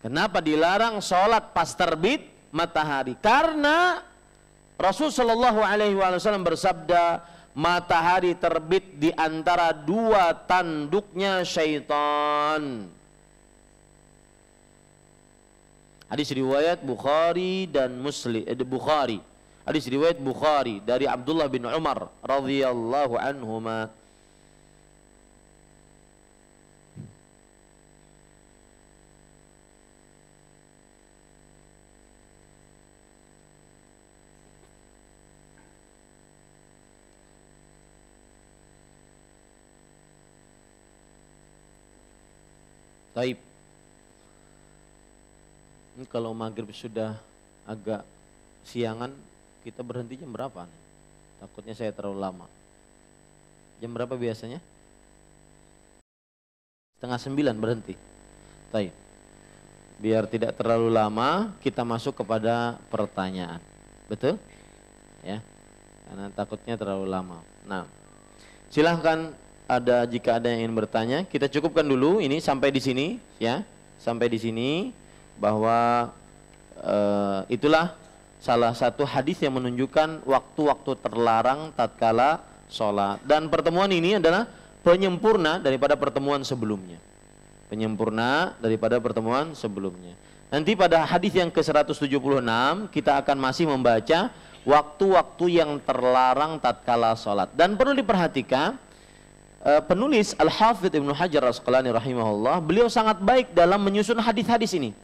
Kenapa dilarang sholat pas terbit matahari? Karena Rasul Shallallahu Alaihi Wasallam bersabda, matahari terbit di antara dua tanduknya syaitan. Hadis riwayat Bukhari dan Muslim. Bukhari. Hadis riwayat Bukhari dari Abdullah bin Umar radhiyallahu anhuma. Taib. Ini kalau maghrib sudah agak siangan, kita berhenti jam berapa nih? Takutnya saya terlalu lama. Jam berapa biasanya? 8:30 berhenti. Taib. Biar tidak terlalu lama, kita masuk kepada pertanyaan. Betul? Ya. Karena takutnya terlalu lama. Nah, silahkan. Jika ada yang ingin bertanya, kita cukupkan dulu ini sampai di sini ya, sampai di sini bahwa itulah salah satu hadis yang menunjukkan waktu-waktu terlarang tatkala sholat, dan pertemuan ini adalah penyempurna daripada pertemuan sebelumnya, Nanti pada hadis yang ke-176 kita akan masih membaca waktu-waktu yang terlarang tatkala sholat, dan perlu diperhatikan. Penulis Al-Hafidh Ibnu Hajar Al-Asqalani rahimahullah, beliau sangat baik dalam menyusun hadis-hadis ini.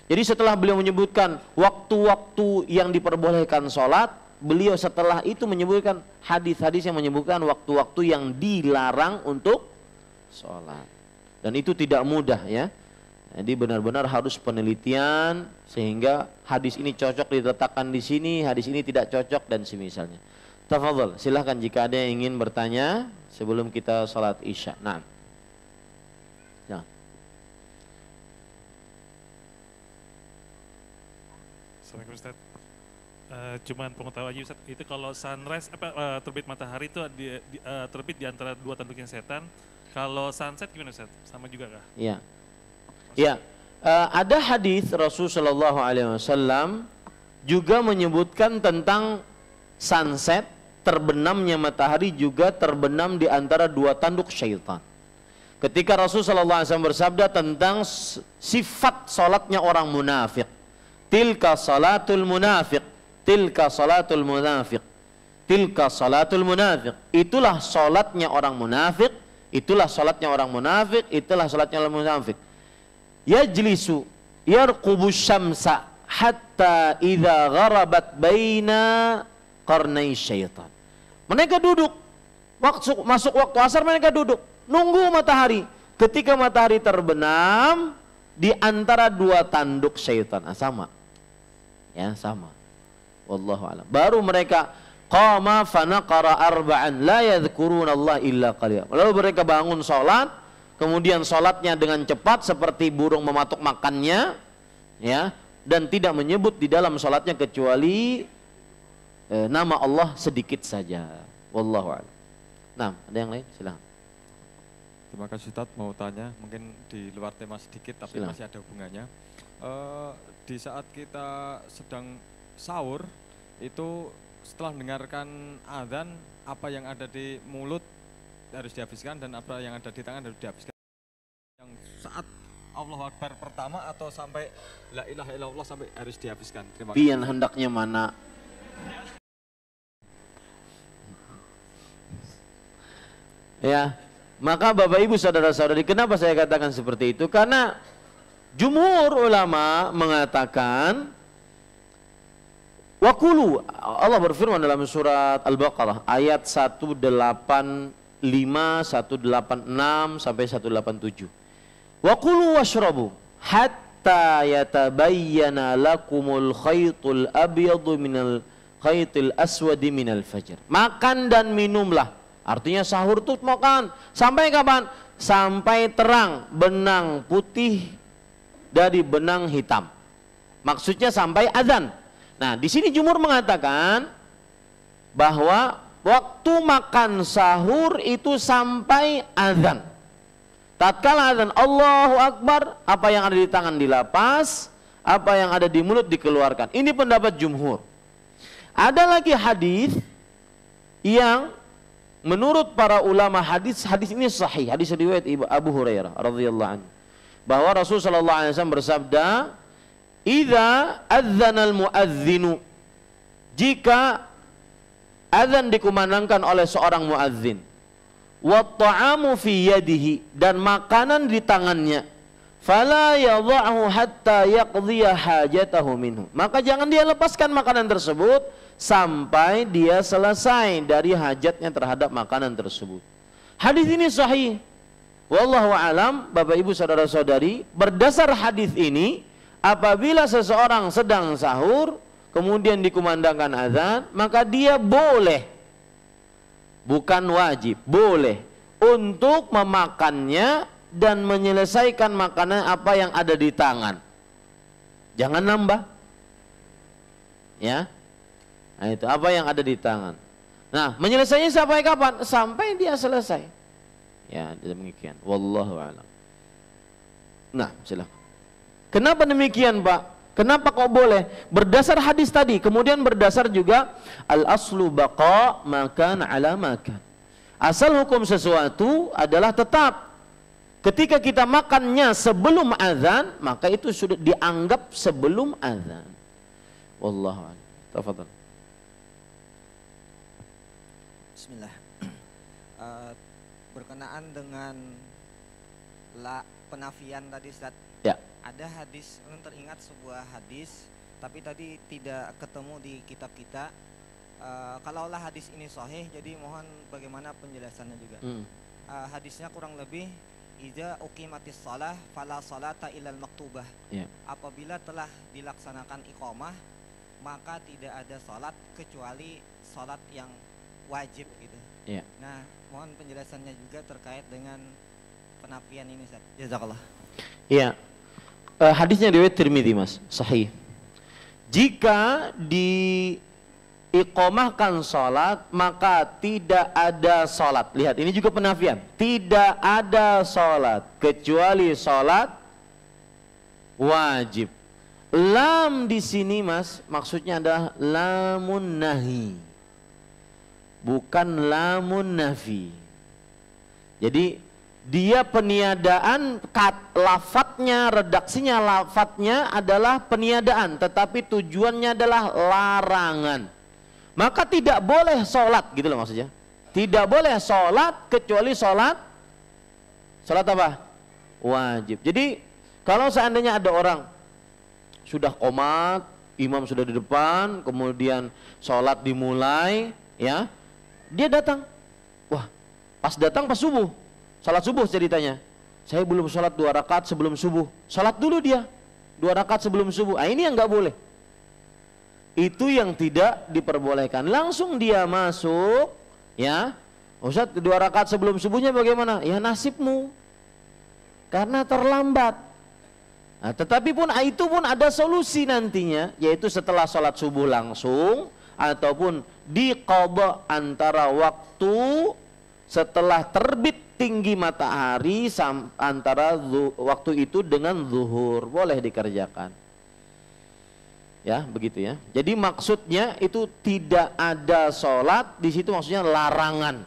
Jadi setelah beliau menyebutkan waktu-waktu yang diperbolehkan sholat, beliau setelah itu menyebutkan hadis-hadis yang menyebutkan waktu-waktu yang dilarang untuk sholat. Dan itu tidak mudah ya. Jadi benar-benar harus penelitian sehingga hadis ini cocok diletakkan di sini, hadis ini tidak cocok dan semisalnya. Tafadhol, silahkan jika ada yang ingin bertanya sebelum kita salat isya. Nah. Ya. Assalamualaikum Ustaz. Cuman pengetahuan aja Ustaz, itu kalau sunrise terbit matahari itu terbit di antara dua tanduknya setan. Kalau sunset gimana Ustaz? Sama juga kah? Iya. Iya. Ada hadis Rasul sallallahu alaihi wasallam juga menyebutkan tentang sunset, terbenamnya matahari juga terbenam di antara dua tanduk syaitan. Ketika Rasul sallallahu alaihi wasallam bersabda tentang sifat salatnya orang munafik. Tilka salatul munafiq, tilka salatul munafiq, tilka salatul munafiq. Itulah salatnya orang munafik, itulah salatnya orang munafik, itulah salatnya orang munafik. Yajlisu yarqubu syamsa hatta idza gharabat baina qarnai syaitan. Mereka duduk, masuk waktu asar mereka duduk, nunggu matahari. Ketika matahari terbenam di antara dua tanduk syaitan. Sama. Ya, sama. Wallahu a'lam. Baru mereka qama fanaqara arba'an la yadhkuruna Allah illa qalila. Lalu mereka bangun salat, kemudian salatnya dengan cepat seperti burung mematuk makannya, ya, dan tidak menyebut di dalam salatnya kecuali nama Allah sedikit saja. Wallahu a'lam. Nah, ada yang lain? Silakan. Terima kasih Ustaz, mau tanya mungkin di luar tema sedikit tapi Silakan. masih ada hubungannya. Di saat kita sedang sahur itu setelah mendengarkan azan, apa yang ada di mulut harus dihabiskan dan apa yang ada di tangan harus dihabiskan. Yang saat Allahu Akbar pertama atau sampai la ilaha illallah sampai harus dihabiskan. Terima kasih. Pian hendaknya mana? Ya, maka Bapak Ibu saudara-saudari, kenapa saya katakan seperti itu? Karena jumhur ulama mengatakan wakulu, Allah berfirman dalam surat Al-Baqarah ayat 185, 186 sampai 187. Wakulu washrabu hatta yatabayyana lakumul khaytul abyadu minal khaytil aswadi minal fajr. Makan dan minumlah Artinya sahur tuh makan. Sampai kapan? Sampai terang benang putih dari benang hitam. Maksudnya sampai azan. Nah, di sini jumhur mengatakan bahwa waktu makan sahur itu sampai azan. Tatkala azan Allahu Akbar, apa yang ada di tangan dilepas, apa yang ada di mulut dikeluarkan. Ini pendapat jumhur. Ada lagi hadis yang menurut para ulama hadis ini sahih, hadis riwayat Abu Hurairah radhiyallahu anhu, bahwa Rasul sallallahu alaihi wasallam bersabda, "Idza adzanal muadzinu," jika azan dikumandangkan oleh seorang muadzin, wa ta'amu fi yadihi, dan makanan di tangannya, fala yadha'hu hatta yaqdiya hajatahu minhu, maka jangan dia lepaskan makanan tersebut sampai dia selesai dari hajatnya terhadap makanan tersebut. Hadis ini sahih. Wallahu alam, Bapak Ibu saudara-saudari, berdasar hadis ini, apabila seseorang sedang sahur kemudian dikumandangkan azan, maka dia boleh, bukan wajib, boleh untuk memakannya dan menyelesaikan makanan apa yang ada di tangan. Jangan nambah. Ya. Nah, itu apa yang ada di tangan. Nah, menyelesaikannya sampai kapan? Sampai dia selesai. Ya, demikian. Wallahu a'lam. Nah, silakan. Kenapa demikian, Pak? Kenapa kok boleh? Berdasar hadis tadi, kemudian berdasar juga al-aslu baqa makan ala makan. Asal hukum sesuatu adalah tetap. Ketika kita makannya sebelum azan, maka itu sudah dianggap sebelum azan. Wallahu a'lam. Tafadhal. Bismillah. Berkenaan dengan penafian tadi, Ustaz. Ya. Ada hadis, teringat sebuah hadis, tapi tadi tidak ketemu di kitab kita. Kalaulah hadis ini sahih, jadi mohon bagaimana penjelasannya juga. Hadisnya kurang lebih, idza uqimatis shalah fala salata ilal maktubah. Ya. Apabila telah dilaksanakan iqamah, maka tidak ada salat kecuali salat yang wajib gitu. Ya. Nah, mohon penjelasannya juga terkait dengan penafian ini, Ustaz. Jazakallah. Iya. Hadisnya riwayat Tirmidzi, Mas, sahih. Jika diiqamahkan salat, maka tidak ada salat. Lihat, ini juga penafian. Tidak ada salat kecuali salat wajib. Lam di sini, Mas, maksudnya adalah lamun nahi, bukan lamun nafi. Jadi dia peniadaan, lafadznya, redaksinya lafadznya adalah peniadaan, tetapi tujuannya adalah larangan. Maka tidak boleh sholat, gitu loh maksudnya. Tidak boleh sholat kecuali sholat apa? Wajib. Jadi kalau seandainya ada orang sudah qomat, imam sudah di depan, kemudian sholat dimulai, ya, dia datang. Wah, pas datang pas subuh, salat subuh ceritanya. Saya belum sholat 2 rakaat sebelum subuh. Sholat dulu dia 2 rakaat sebelum subuh. Ah, ini yang nggak boleh. Itu yang tidak diperbolehkan. Langsung dia masuk, ya. Ustaz, 2 rakaat sebelum subuhnya bagaimana? Ya nasibmu, karena terlambat. Nah, tetapi pun itu pun ada solusi nantinya, yaitu setelah sholat subuh langsung, ataupun diqadha antara waktu setelah terbit tinggi matahari antara waktu itu dengan zuhur, boleh dikerjakan. Ya, begitu ya. Jadi maksudnya itu tidak ada sholat di situ, maksudnya larangan.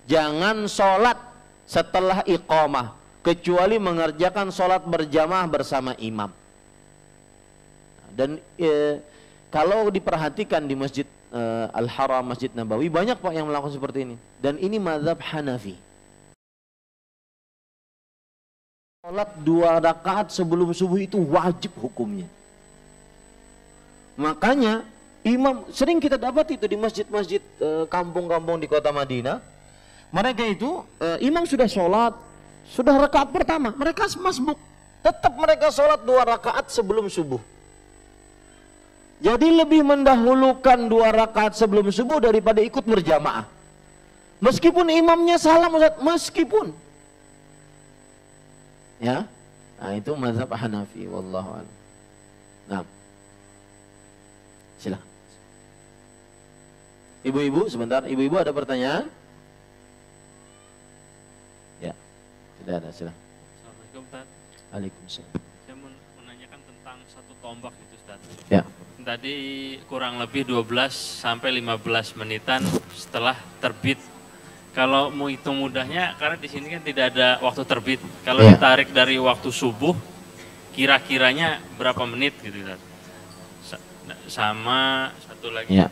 Jangan sholat setelah iqamah kecuali mengerjakan sholat berjamaah bersama imam. Dan kalau diperhatikan di Masjid Al-Haram, Masjid Nabawi, banyak Pak yang melakukan seperti ini. Dan ini mazhab Hanafi. Sholat 2 rakaat sebelum subuh itu wajib hukumnya. Makanya imam, sering kita dapat itu di masjid-masjid kampung-kampung di kota Madinah. Mereka itu imam sudah sholat, sudah rakaat pertama, mereka masbuk, tetap mereka sholat 2 rakaat sebelum subuh. Jadi lebih mendahulukan 2 rakaat sebelum subuh daripada ikut berjamaah. Meskipun imamnya salam Ustaz, meskipun. Ya. Nah, itu mazhab Hanafi wallahu a'lam. Nah. Silakan. Ibu-ibu sebentar, ibu-ibu ada pertanyaan? Ya. Tidak ada, silakan. Assalamualaikum Ustaz. Waalaikumsalam. Saya mau menanyakan tentang satu tombak itu Ustaz. Ya. Tadi kurang lebih 12 sampai 15 menitan setelah terbit. Kalau mau hitung mudahnya, karena di sini kan tidak ada waktu terbit. Kalau ditarik dari waktu subuh, kira-kiranya berapa menit gitu Ustaz? Sama satu lagi. Ya.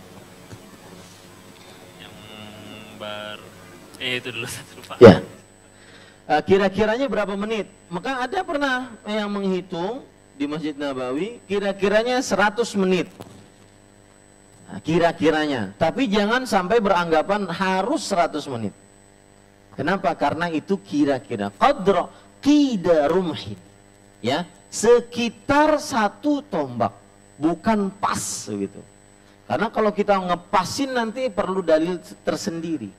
Yang itu dulu satu lupa. Ya. Kira-kiranya berapa menit? Maka ada pernah yang menghitung di Masjid Nabawi, kira-kiranya 100 menit. Nah, kira-kiranya. Tapi jangan sampai beranggapan harus 100 menit. Kenapa? Karena itu kira-kira. Qadra qida rumhin. Ya, sekitar 1 tombak. Bukan pas gitu. Karena kalau kita ngepasin nanti perlu dalil tersendiri.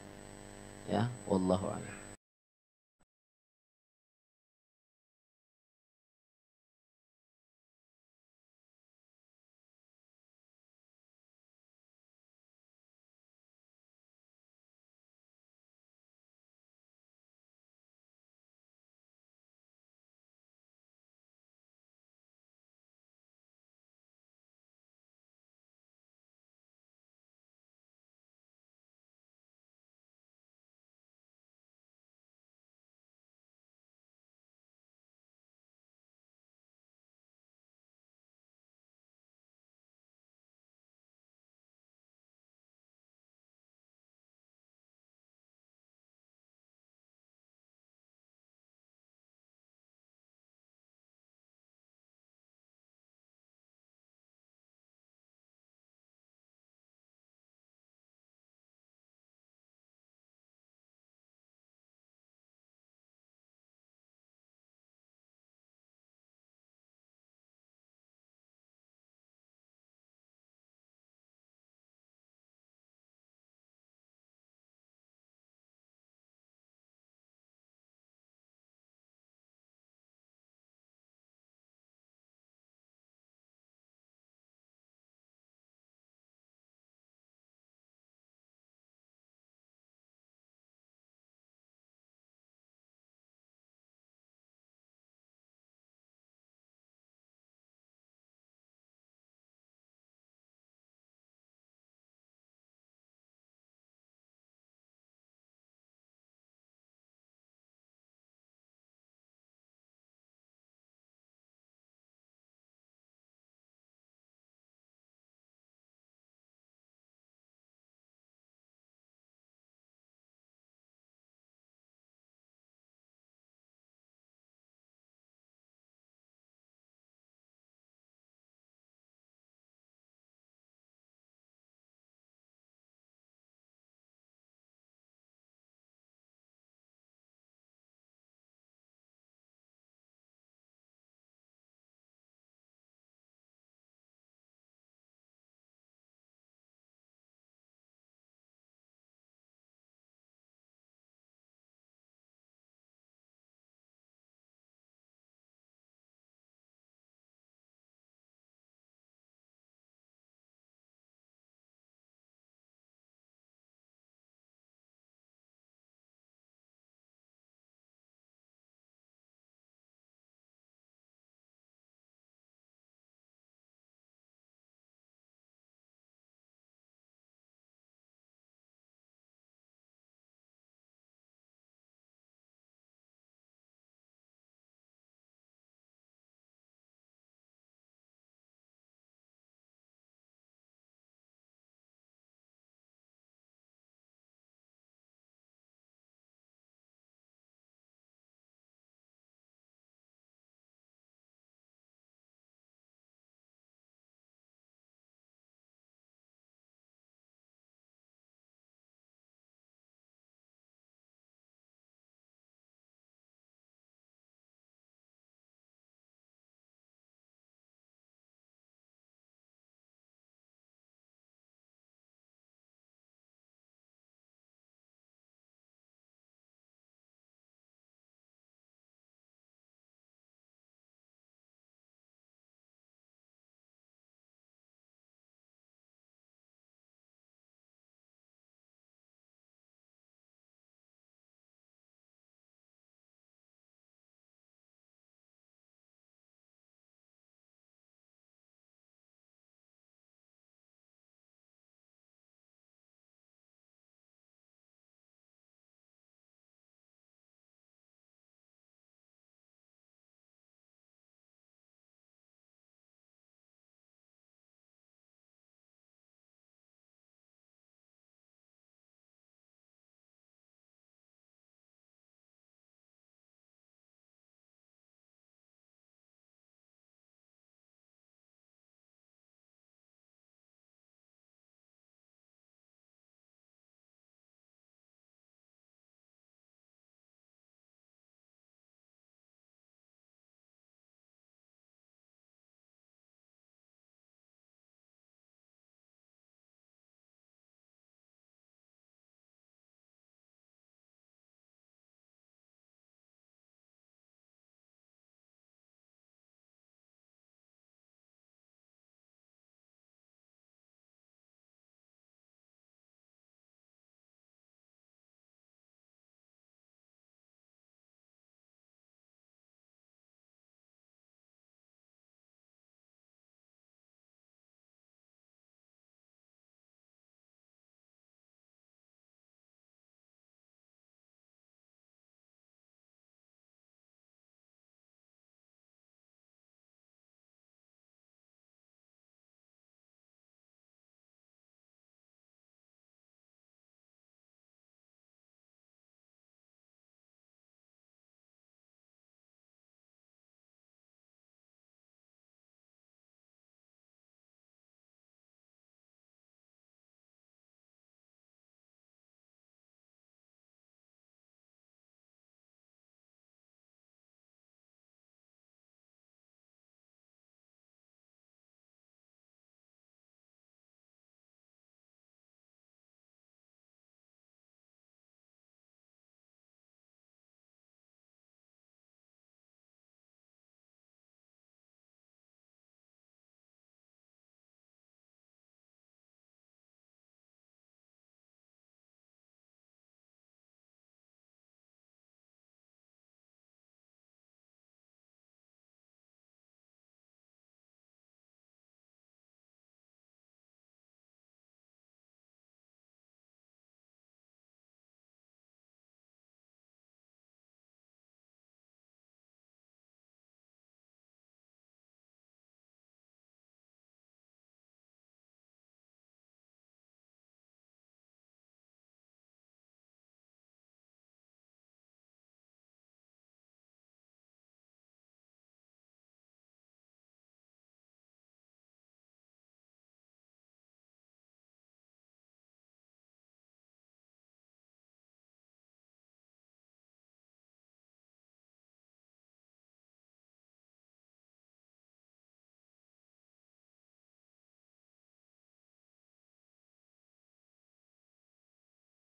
Ya, wallahu a'lam.